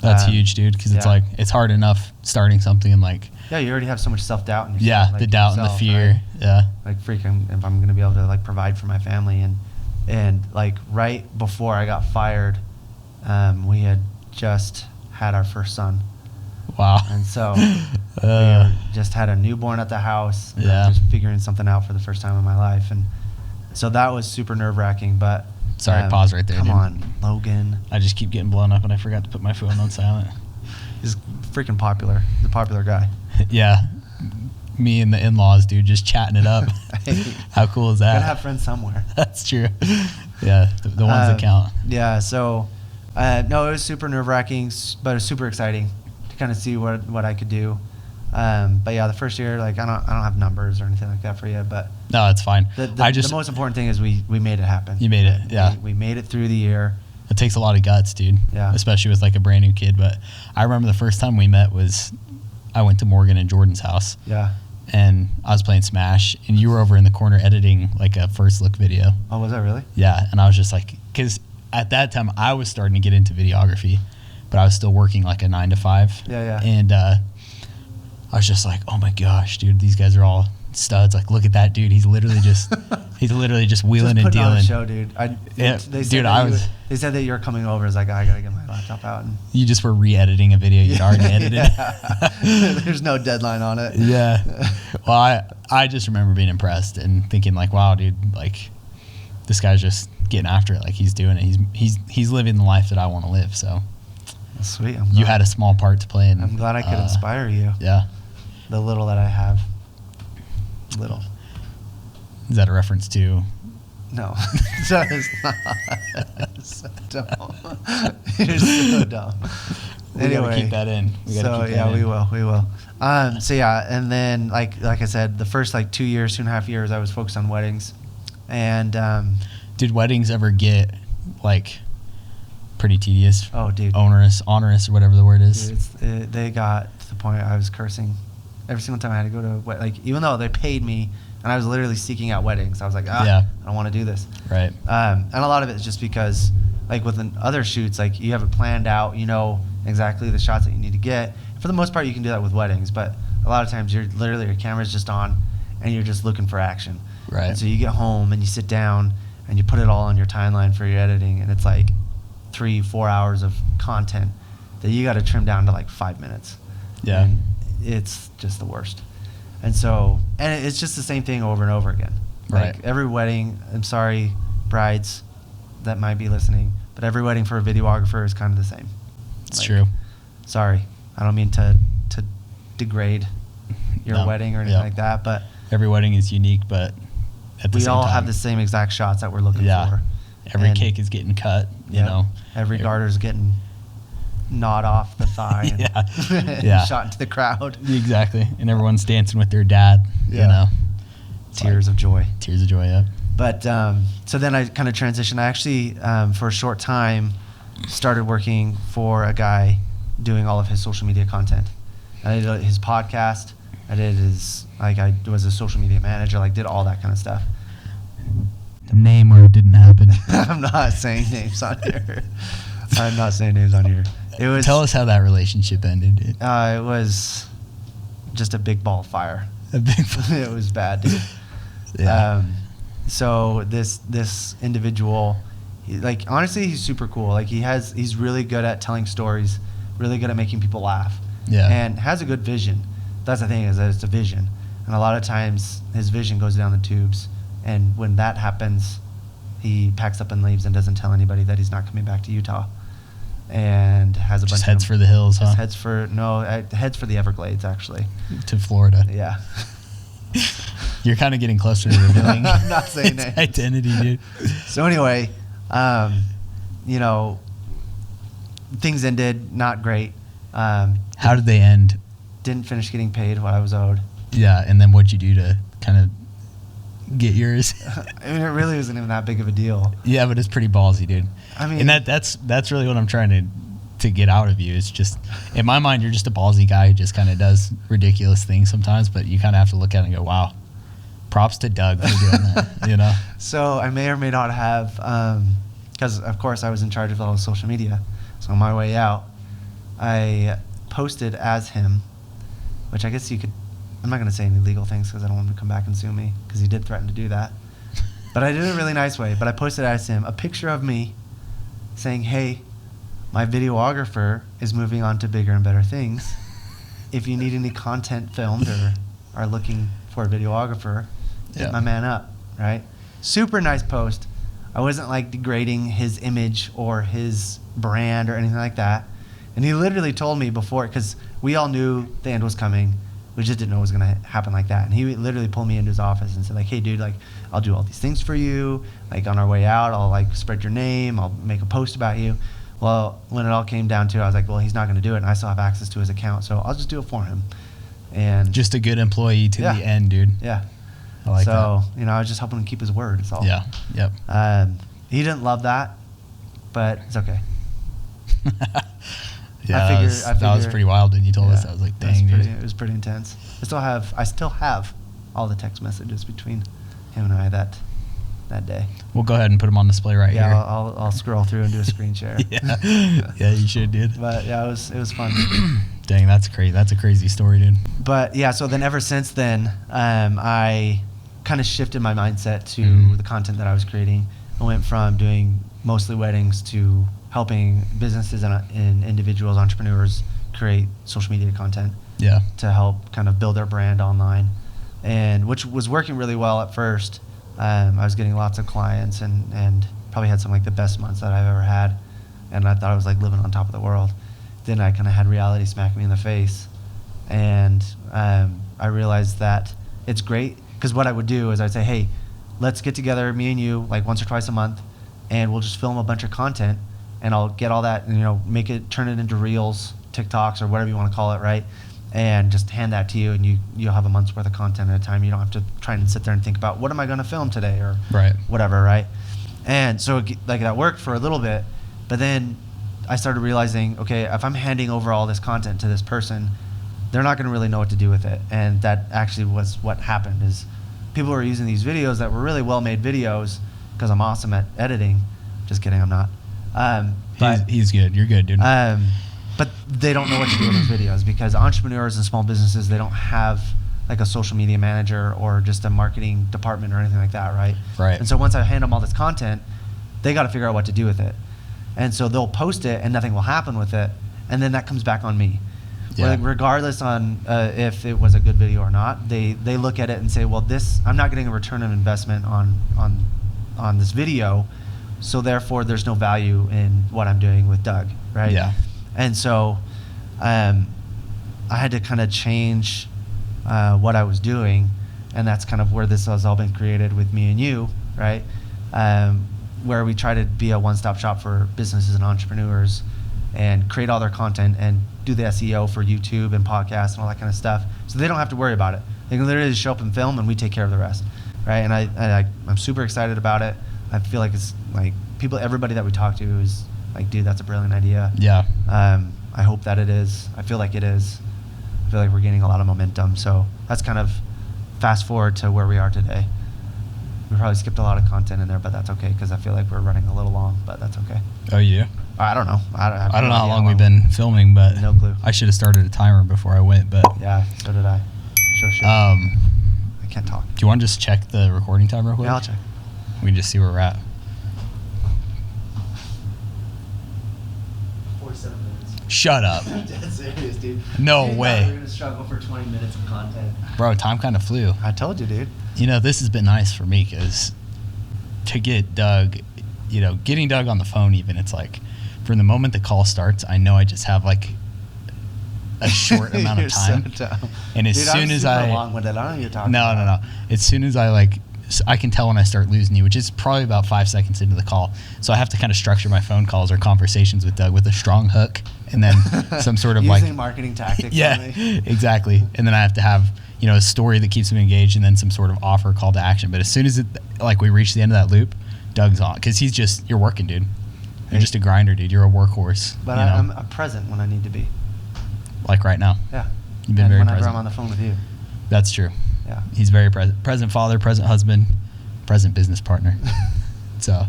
That's huge, dude, because it's like it's hard enough starting something and like. Yeah, you already have so much self-doubt in yourself. Yeah, like the doubt and the fear. Right? Yeah. Like freaking if I'm gonna be able to like provide for my family and like right before I got fired, we had just had our first son. Wow. And so we just had a newborn at the house. And just figuring something out for the first time in my life, and so that was super nerve-wracking. But sorry, pause right there. Come on, Logan. I just keep getting blown up, and I forgot to put my phone on silent. He's freaking popular. He's a popular guy. Yeah. Me and the in-laws, dude, just chatting it up. How cool is that? Gotta have friends somewhere. That's true. Yeah, the ones that count. Yeah, so no, it was super nerve-wracking, but it was super exciting to kind of see what I could do. But yeah, the first year, like I don't have numbers or anything like that for you, but no, it's fine. The most important thing is we made it happen. You made it, yeah. We made it through the year. It takes a lot of guts, dude. Yeah. Especially with like a brand new kid. But I remember the first time we met was I went to Morgan and Jordan's house. Yeah. And I was playing Smash, and you were over in the corner editing like a first look video. Oh, was that really? Yeah, and I was just like, because at that time I was starting to get into videography, but I was still working like a 9 to 5. Yeah. And I was just like, oh my gosh, dude, these guys are all studs. Like, look at that dude. He's literally just wheeling and dealing. On a show, dude. They said that you're coming over. It's like, I gotta get my laptop out. And you just were re-editing a video you'd already edited. There's no deadline on it. Yeah. Well, I just remember being impressed and thinking like, wow, dude, like this guy's just getting after it. Like he's doing it. He's living the life that I want to live. So that's sweet. You had a small part to play in. I'm glad I could inspire you. Yeah. The little that I have. Little. Is that a reference to? No. That is not. So dumb. You're so dumb. We gotta keep that in. We will. So yeah, and then like I said, the first like 2 years, 2.5 years, I was focused on weddings, and did weddings ever get like pretty tedious? Oh, dude. Onerous, or whatever the word is. Dude, they got to the point I was cursing every single time I had to go to even though they paid me And I was literally seeking out weddings. I was like, Yeah. I don't want to do this. Right. And a lot of it is just because, like with other shoots, like you have it planned out, you know exactly the shots that you need to get. For the most part, you can do that with weddings, but a lot of times your camera's just on and you're just looking for action. Right. And so you get home and you sit down and you put it all on your timeline for your editing, and it's like 3-4 hours of content that you got to trim down to like 5 minutes. Yeah. And it's just the worst. And so, and it's just the same thing over and over again. Like Right. every wedding, I'm sorry, brides that might be listening, but every wedding for a videographer is kind of the same. It's Like, true. Sorry, I don't mean to degrade your No. wedding or anything like that, but Every wedding is unique, but at the we same all time, have the same exact shots that we're looking for. Every And- cake is getting cut, you Yep. know. Every garter's getting gnawed off the thigh and Yeah. shot into the crowd. Exactly. And everyone's dancing with their dad, Yeah. you know. Tears of joy. Tears of joy, yeah. But so then I kind of transitioned. I actually, for a short time, started working for a guy doing all of his social media content. I did his podcast. I did his, like, I was a social media manager, like, did all that kind of stuff. Name where it didn't happen. I'm not saying names on here. I'm not saying names on here. It was. Tell us how that relationship ended, dude. It was just a big ball of fire. A big It was bad, dude. Yeah. So this individual, like, honestly, he's super cool. Like, he's really good at telling stories, really good at making people laugh. Yeah. And has a good vision. That's the thing, is that it's a vision. And a lot of times his vision goes down the tubes, and when that happens, he packs up and leaves and doesn't tell anybody that he's not coming back to Utah. And has a Just bunch heads of for the hills, huh? heads for the Everglades, actually. To Florida. Yeah. You're kind of getting closer to revealing I'm not saying its names. identity, dude. So anyway, you know, things ended not great. How did they end? Didn't finish getting paid what I was owed. Yeah, and then what'd you do to kind of get yours? I mean, it really wasn't even that big of a deal. Yeah, but it's pretty ballsy, dude. I mean, And that's really what I'm trying to get out of you. It's just, in my mind, you're just a ballsy guy who just kind of does ridiculous things sometimes, but you kind of have to look at it and go, wow, props to Doug for doing that, you know? so I may or may not have, because of course I was in charge of all the social media. So on my way out, I posted as him, which I guess you could, I'm not going to say any legal things because I don't want him to come back and sue me, because he did threaten to do that. But I did it a really nice way. But I posted as him a picture of me saying, hey, my videographer is moving on to bigger and better things. If you need any content filmed or are looking for a videographer, hit my man up, right? Super nice post. I wasn't like degrading his image or his brand or anything like that. And he literally told me before, because we all knew the end was coming. We just didn't know it was going to happen like that. And he literally pulled me into his office and said, like, hey, dude, like, I'll do all these things for you. Like, on our way out, I'll, like, spread your name. I'll make a post about you. Well, when it all came down to it, I was like, well, he's not going to do it, and I still have access to his account, so I'll just do it for him. And Just a good employee to the end, dude. yeah. I like that. So, you know, I was just helping him keep his word, is all. Yeah, yep. He didn't love that, but it's okay. Yeah, I that was pretty wild when you told us. I was like, dang, dude. It was pretty intense. I still have all the text messages between him and I that day. We'll go ahead and put them on display right Yeah, here. I'll scroll through and do a screen share. Yeah, you should, dude. But yeah, it was fun. Dang, that's crazy. That's a crazy story, dude. But yeah, so then ever since then, I kind of shifted my mindset to the content that I was creating. I went from doing mostly weddings to helping businesses and individuals, entrepreneurs, create social media content. Yeah. To help kind of build their brand online, and which was working really well at first. I was getting lots of clients and probably had some like the best months that I've ever had, and I thought I was like living on top of the world. Then I kind of had reality smack me in the face, and I realized that it's great because what I would do is I'd say, hey, let's get together, me and you, like once or twice a month, and we'll just film a bunch of content, and I'll get all that, and, you know, turn it into reels, TikToks, or whatever you want to call it, right? And just hand that to you, and you'll have a month's worth of content at a time. You don't have to try and sit there and think about what am I going to film today or whatever, right? And so like that worked for a little bit, but then I started realizing, okay, if I'm handing over all this content to this person, they're not going to really know what to do with it. And that actually was what happened. Is people were using these videos that were really well-made videos because I'm awesome at editing. Just kidding, I'm not. He's good. You're good, dude. But they don't know what to do with those videos because entrepreneurs and small businesses, they don't have like a social media manager or just a marketing department or anything like that, right? Right. And so once I hand them all this content, they got to figure out what to do with it. And so they'll post it and nothing will happen with it. And then that comes back on me. Yeah. Like regardless on if it was a good video or not, they look at it and say, well, I'm not getting a return on investment on this video, so therefore there's no value in what I'm doing with Doug, right? Yeah. And so I had to kind of change what I was doing, and that's kind of where this has all been created with me and you, right? Where we try to be a one-stop shop for businesses and entrepreneurs and create all their content and do the SEO for YouTube and podcasts and all that kind of stuff, so they don't have to worry about it. They can literally just show up and film, and we take care of the rest, right? And I'm super excited about it. I feel like it's like everybody that we talk to is like, dude, that's a brilliant idea. Yeah. I hope that it is. I feel like it is. I feel like we're gaining a lot of momentum. So that's kind of fast forward to where we are today. We probably skipped a lot of content in there, but that's okay because I feel like we're running a little long, but that's okay. Oh, you do? I don't know. I don't know how long we've been filming, but no clue. I should have started a timer before I went, but Yeah, so did I. Sure. I can't talk. do you want to just check the recording time real quick? Yeah, I'll check. We can just see where we're at. 47 minutes. Shut up. I'm dead serious, dude. No Dude, way. We're going to struggle for 20 minutes of content. Bro, time kind of flew. I told you, dude. You know, this has been nice for me because to get Doug, getting Doug on the phone even, it's like from the moment the call starts, I know I just have like a short amount of time. So dumb. And as Dude, soon as I'm super long-winded. I don't know what you're talking about. No. As soon as I can tell when I start losing you, which is probably about 5 seconds into the call. So I have to kind of structure my phone calls or conversations with Doug with a strong hook and then some sort of Using marketing tactics. Yeah, exactly. And then I have to have, a story that keeps him engaged and then some sort of offer call to action. But as soon as we reach the end of that loop, Doug's on. Because you're working, dude. You're just a grinder, dude. You're a workhorse. But I'm present when I need to be. Like right now. Yeah. You've been very whenever present. I'm on the phone with you. That's true. Yeah. He's very present. Present father, present husband, present business partner. So,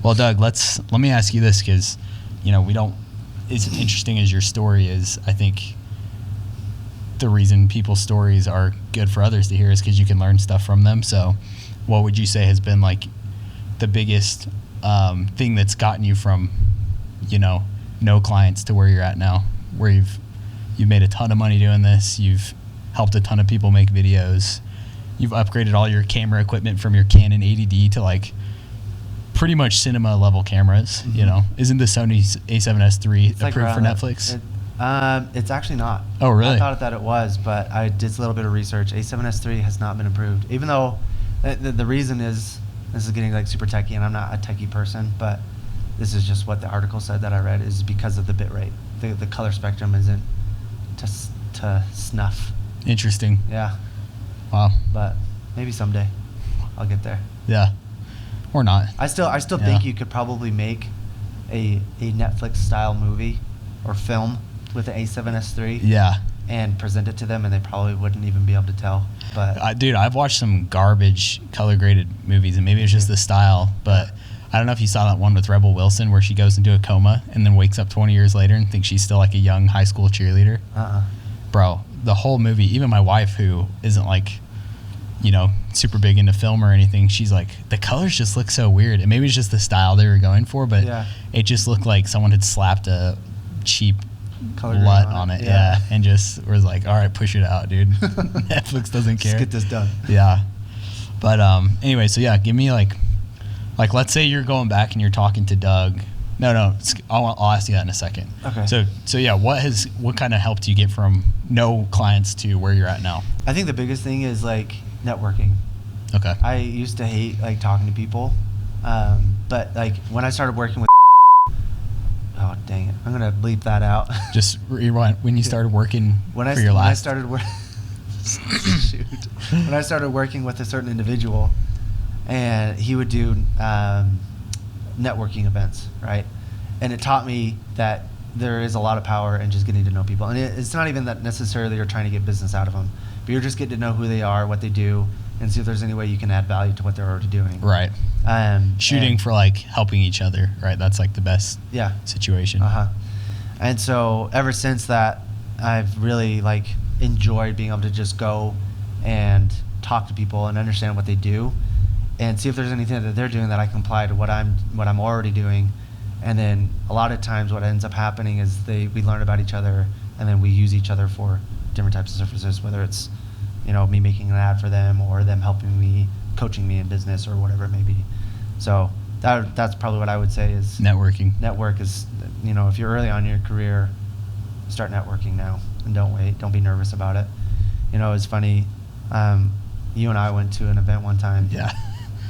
well, Doug, let me ask you this because, as interesting as your story is, I think the reason people's stories are good for others to hear is because you can learn stuff from them. So what would you say has been like the biggest thing that's gotten you from, no clients to where you're at now, where you've made a ton of money doing this, you've helped a ton of people make videos, you've upgraded all your camera equipment from your Canon 80D to like pretty much cinema level cameras, Isn't the Sony A7S III approved for Netflix? It's actually not. Oh, really? I thought that it was, but I did a little bit of research. A7S III has not been approved, even though the reason is, this is getting like super techie, and I'm not a techie person, but this is just what the article said that I read, is because of the bit rate. The color spectrum isn't to snuff. Interesting. Yeah. Wow. But maybe someday I'll get there. Yeah. Or not. I still think you could probably make a Netflix style movie or film with the A7S III. Yeah. And present it to them, and they probably wouldn't even be able to tell. But dude, I've watched some garbage color graded movies, and maybe it's just the style, but I don't know if you saw that one with Rebel Wilson where she goes into a coma and then wakes up 20 years later and thinks she's still like a young high school cheerleader. Bro, the whole movie, even my wife, who isn't like, super big into film or anything, she's like, the colors just look so weird. And maybe it's just the style they were going for, but it just looked like someone had slapped a cheap color LUT on it. Yeah. And just was like, all right, push it out, dude. Netflix doesn't care. Let's get this done. Yeah. But anyway, so yeah, give me like let's say you're going back and you're talking to Doug. No, I'll ask you that in a second. Okay. So yeah, what kind of helped you get from no clients to where you're at now? I think the biggest thing is like networking. Okay. I used to hate like talking to people, but like when I started working with, oh dang it, I'm gonna bleep that out. Just rewind. When you started working when I started working with a certain individual, and he would do networking events, right? And it taught me that there is a lot of power in just getting to know people. And it's not even that necessarily you're trying to get business out of them, but you're just getting to know who they are, what they do, and see if there's any way you can add value to what they're already doing. Right. Shooting for like helping each other, right? That's like the best situation. And so ever since that, I've really like enjoyed being able to just go and talk to people and understand what they do, and see if there's anything that they're doing that I can apply to what I'm already doing. And then a lot of times what ends up happening is we learn about each other, and then we use each other for different types of services, whether it's, you know, me making an ad for them or them helping me, coaching me in business or whatever it may be. So that's probably what I would say is networking. Network is, you know, if you're early on in your career, start networking now and don't wait. Don't be nervous about it. You know, it's funny. You and I went to an event one time. Yeah.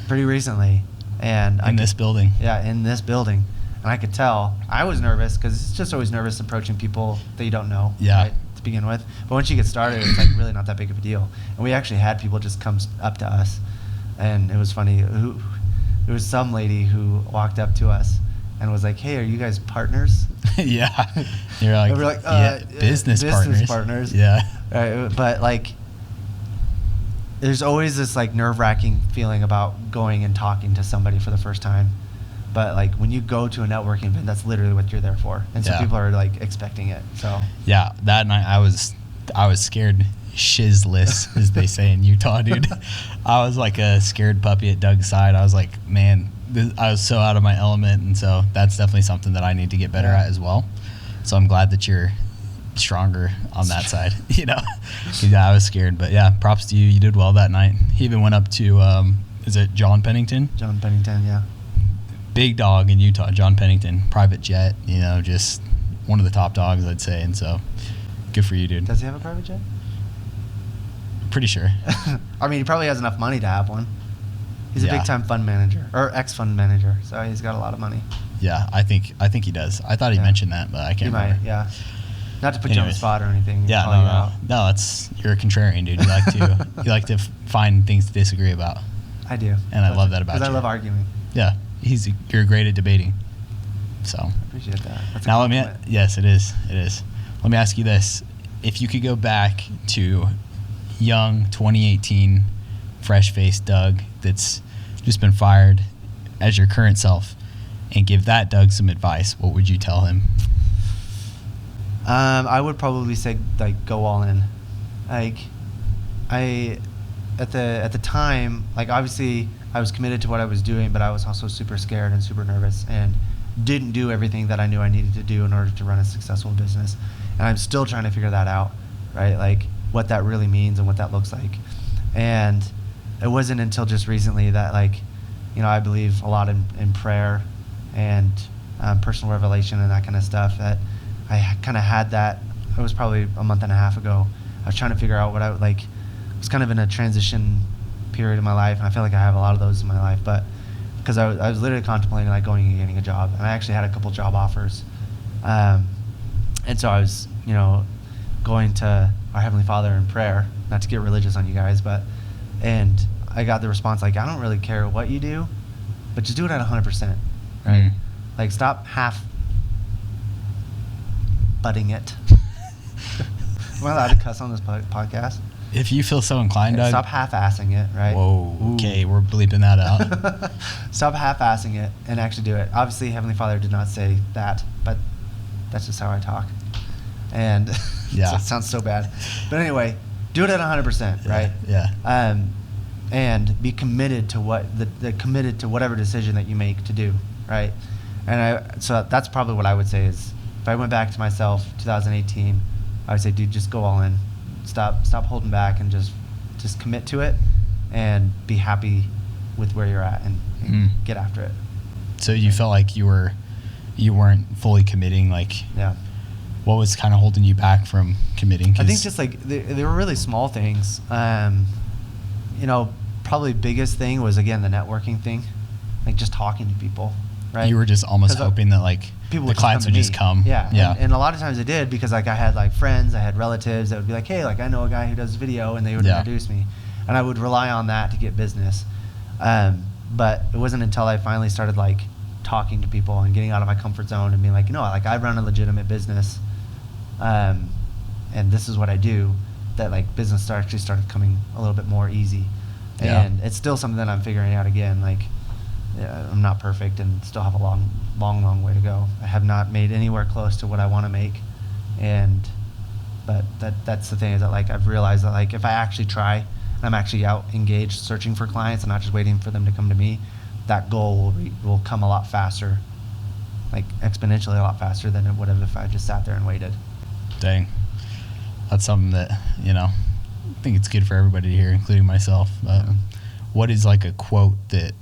Pretty recently. And in this building. Yeah, in this building. And I could tell I was nervous because it's just always nervous approaching people that you don't know. Yeah. Right, to begin with. But once you get started, it's like really not that big of a deal. And we actually had people just come up to us, and it was funny. There was some lady who walked up to us and was like, "Hey, are you guys partners?" Yeah. You're like, we're like business partners. Yeah. Right, but like, there's always this like nerve-wracking feeling about going and talking to somebody for the first time. But like when you go to a networking event, that's literally what you're there for, and so people are like expecting it. So yeah, that night I was scared shitless, as they say in Utah, dude. I was like a scared puppy at Doug's side. I was like, man, I was so out of my element, and so that's definitely something that I need to get better at as well. So I'm glad that you're stronger on that side. You know, yeah, I was scared, but yeah, props to you. You did well that night. He even went up to is it John Pennington? John Pennington, yeah. Big dog in Utah, John Pennington, private jet, you know, just one of the top dogs, I'd say. And so good for you, dude. Does he have a private jet? Pretty sure. I mean, he probably has enough money to have one. He's a big time fund manager, or ex-fund manager, so he's got a lot of money. Yeah, I think he does. I thought he mentioned that, but I can't remember. Might, yeah. Not to put you on the spot or anything. Yeah, no, you're a contrarian, dude. You like to find things to disagree about. I do. And I love that about you. Because I love arguing. Yeah. You're great at debating. So I appreciate that. That's now yes, it is. Let me ask you this. If you could go back to young 2018 fresh-faced Doug that's just been fired as your current self and give that Doug some advice, what would you tell him? I would probably say like go all in. Like at the time, like obviously I was committed to what I was doing, but I was also super scared and super nervous and didn't do everything that I knew I needed to do in order to run a successful business. And I'm still trying to figure that out, right? Like what that really means and what that looks like. And it wasn't until just recently that, like, you know, I believe a lot in prayer and personal revelation and that kind of stuff, that I kind of had that. It was probably a month and a half ago. I was trying to figure out what I would like. I was kind of in a transition period of my life, and I feel like I have a lot of those in my life, but because I was literally contemplating like going and getting a job, and I actually had a couple job offers, and so I was, you know, going to our Heavenly Father in prayer, not to get religious on you guys, and I got the response like, I don't really care what you do, but just do it at 100%, right? Like stop half butting it. Am I allowed to cuss on this podcast? If you feel so inclined, Doug. Stop half-assing it, right? Whoa, okay, we're bleeping that out. Stop half-assing it and actually do it. Obviously, Heavenly Father did not say that, but that's just how I talk. And yeah. So it sounds so bad. But anyway, do it at 100%, right? Yeah. And be committed to committed to whatever decision that you make to do, right? And so that's probably what I would say is, if I went back to myself, 2018, I would say, dude, just go all in. Stop holding back and just commit to it and be happy with where you're at and get after it. So you felt like you weren't fully committing, like what was kind of holding you back from committing? I think just like they were really small things. You know, probably biggest thing was, again, the networking thing, like just talking to people, right? You were just almost hoping that like the clients would just come. Yeah. And a lot of times they did, because like I had like friends, I had relatives that would be like, hey, like I know a guy who does video, and they would introduce me, and I would rely on that to get business. But it wasn't until I finally started like talking to people and getting out of my comfort zone and being like, you know, like I run a legitimate business, and this is what I do, that like business actually started coming a little bit more easy. Yeah. And it's still something that I'm figuring out again. Like, I'm not perfect and still have a long way to go. I have not made anywhere close to what I want to make. But that's the thing, is that like I've realized that like if I actually try and I'm actually out engaged searching for clients and not just waiting for them to come to me, that goal will come a lot faster, like exponentially a lot faster than it would have if I just sat there and waited. Dang. That's something that, I think it's good for everybody to hear, including myself. What is like a quote that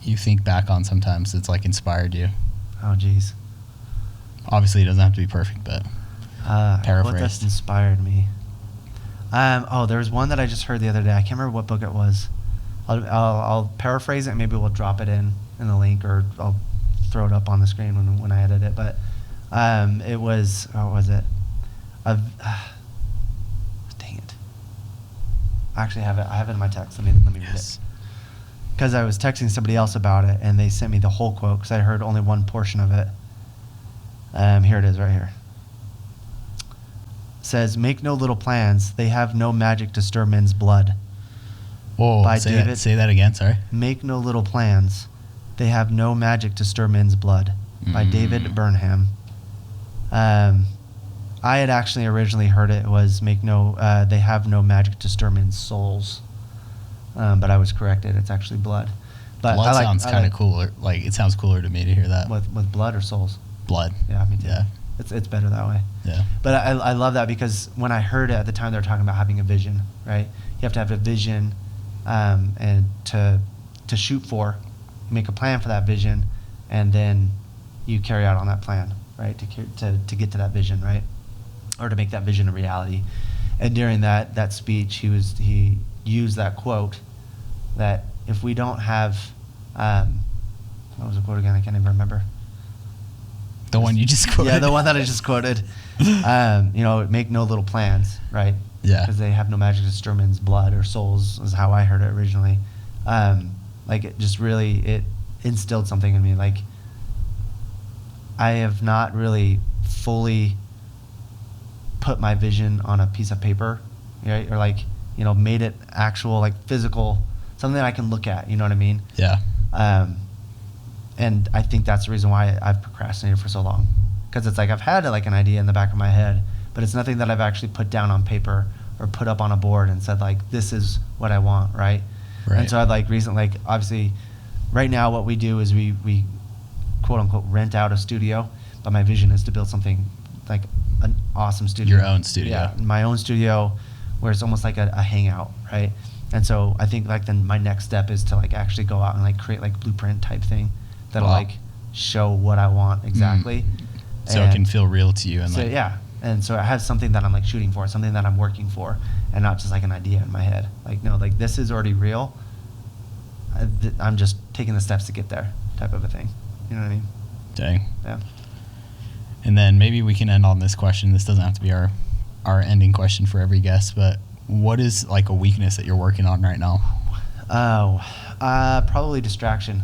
you think back on sometimes that's like inspired you? Oh, geez. Obviously, it doesn't have to be perfect, but paraphrase. What that's inspired me. There was one that I just heard the other day. I can't remember what book it was. I'll paraphrase it and maybe we'll drop it in the link, or I'll throw it up on the screen when I edit it. But it was, what was it? Dang it. I actually have it. I have it in my text. Let me read it. Because I was texting somebody else about it, and they sent me the whole quote because I heard only one portion of it. Here it is right here. It says, "Make no little plans. They have no magic to stir men's blood." Whoa, by say David. Say that again, sorry. "Make no little plans. They have no magic to stir men's blood." By David Burnham. I had actually originally heard it was they have no magic to stir men's souls. But I was corrected. It's actually blood. But Blood sounds kind of cooler. Like, it sounds cooler to me to hear that. With blood or souls? Blood. Yeah, me too. Yeah. It's better that way. Yeah. But I love that, because when I heard it at the time, they were talking about having a vision, right? You have to have a vision, and to shoot for, make a plan for that vision, and then you carry out on that plan, right? To get to that vision, right? Or to make that vision a reality. And during that speech, he used that quote, that if we don't have, what was the quote again? I can't even remember. The one you just quoted. Yeah, the one that I just quoted. Make no little plans, right? Yeah. Because they have no magic to stir men's blood or souls, is how I heard it originally. It just really, it instilled something in me. Like, I have not really fully put my vision on a piece of paper, right? Or made it actual, like physical, something that I can look at, you know what I mean? Yeah. And I think that's the reason why I've procrastinated for so long. Because it's like I've had like an idea in the back of my head, but it's nothing that I've actually put down on paper or put up on a board and said, like, this is what I want, right? And so I'd obviously, right now what we do is we quote unquote rent out a studio, but my vision is to build something like an awesome studio. Your own studio. Yeah, my own studio, where it's almost like a hangout, right? And so I think then my next step is to like actually go out and like create like blueprint type thing that'll like show what I want exactly. So it can feel real to you. And and so I have something that I'm like shooting for, something that I'm working for, and not just like an idea in my head. Like, no, like this is already real. I'm just taking the steps to get there, type of a thing. You know what I mean? Dang. Yeah. And then maybe we can end on this question. This doesn't have to be our ending question for every guest, but what is like a weakness that you're working on right now? Probably distraction.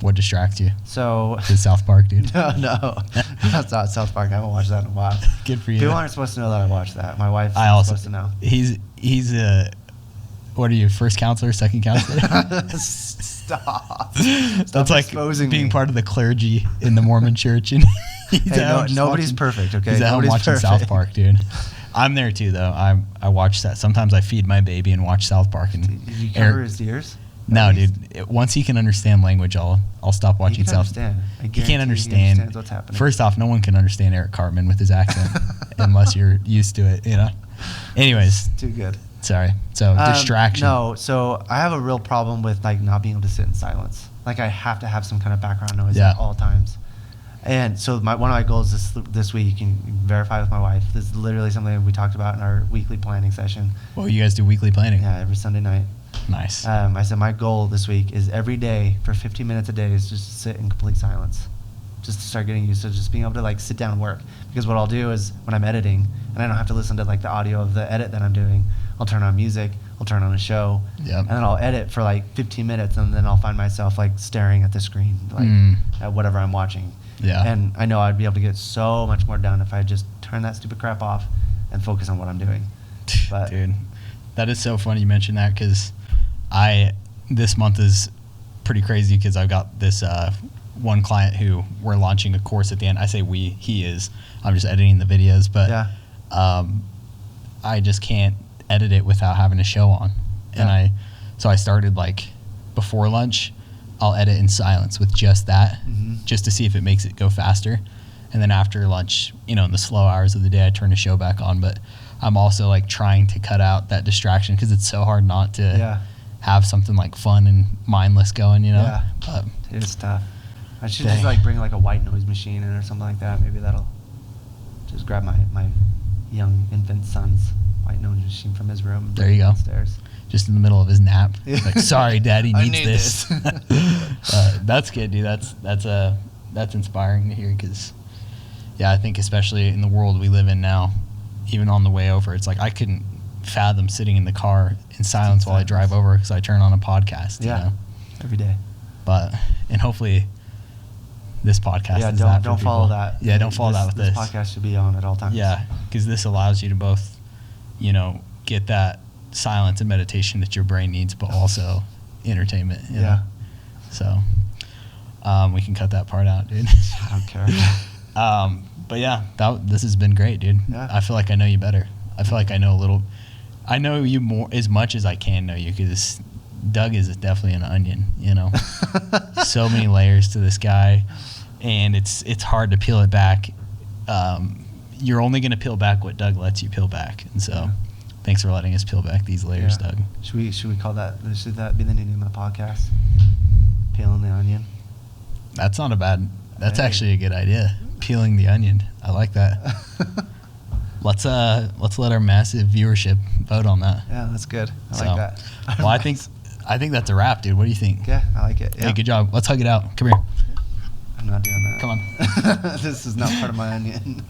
What distracts you? So Is South Park, dude? No, that's not South Park. I haven't watched that in a while. Good for you. People aren't supposed to know that I watched that. My wife's supposed to know. He's a, what are you, first counselor, second counselor? Stop That's like exposing being me. part of the clergy in the Mormon church, and nobody's perfect, okay? He's at home Nobody's watching perfect. South Park, dude. I'm there too, though. I watch that. Sometimes I feed my baby and watch South Park. And Did you cover his ears? No, dude. Once he can understand language, I'll stop watching South Park. He can't understand. He understands what's happening. First off, no one can understand Eric Cartman with his accent unless you're used to it, Anyways. Too good. Sorry. So distraction. No, so I have a real problem with like not being able to sit in silence. Like I have to have some kind of background noise at all times. And so one of my goals this week, and you can verify with my wife, this is literally something we talked about in our weekly planning session. Well, you guys do weekly planning? Yeah, every Sunday night. Nice. I said my goal this week is every day for 15 minutes a day is just to sit in complete silence. Just to start getting used to just being able to like sit down and work. Because what I'll do is when I'm editing, and I don't have to listen to like the audio of the edit that I'm doing, I'll turn on music, I'll turn on a show, and then I'll edit for like 15 minutes, and then I'll find myself like staring at the screen, like at whatever I'm watching. Yeah. And I know I'd be able to get so much more done if I just turn that stupid crap off and focus on what I'm doing. But dude, that is so funny you mentioned that, because This month is pretty crazy because I've got this one client who we're launching a course at the end. I say he is. I'm just editing the videos, but I just can't edit it without having a show on. And so I started like before lunch, I'll edit in silence with just that, just to see if it makes it go faster. And then after lunch, in the slow hours of the day, I turn the show back on. But I'm also like trying to cut out that distraction because it's so hard not to have something like fun and mindless going, Yeah, But it's tough. I should just like bring like a white noise machine in or something like that. Maybe that'll just grab my young infant son's white noise machine from his room. There you go. Downstairs. Just in the middle of his nap. Like, sorry, Daddy needs need this. That's good, dude. That's inspiring to hear because, I think especially in the world we live in now, even on the way over, it's like I couldn't fathom sitting in the car in silence while I drive over because I turn on a podcast. Every day. And hopefully this podcast is don't that for don't follow people. that. Yeah, don't follow that with this. This podcast should be on at all times. Yeah, because this allows you to both, get that silence and meditation that your brain needs, but also entertainment. You know? So we can cut that part out, dude. I don't care. But this has been great, dude. Yeah. I feel like I know you better. I feel like I know you more, as much as I can know you, because Doug is definitely an onion, So many layers to this guy, and it's hard to peel it back. You're only going to peel back what Doug lets you peel back, and so thanks for letting us peel back these layers, Doug. Should we call that? Should that be the name of the podcast? Peeling the onion. That's not a bad. That's actually a good idea. Peeling the onion. I like that. Let's let our massive viewership vote on that. Yeah, that's good. I like that. Well, I think that's a wrap, dude. What do you think? Yeah, I like it. Yeah. Hey, good job. Let's hug it out. Come here. I'm not doing that. Come on. This is not part of my onion.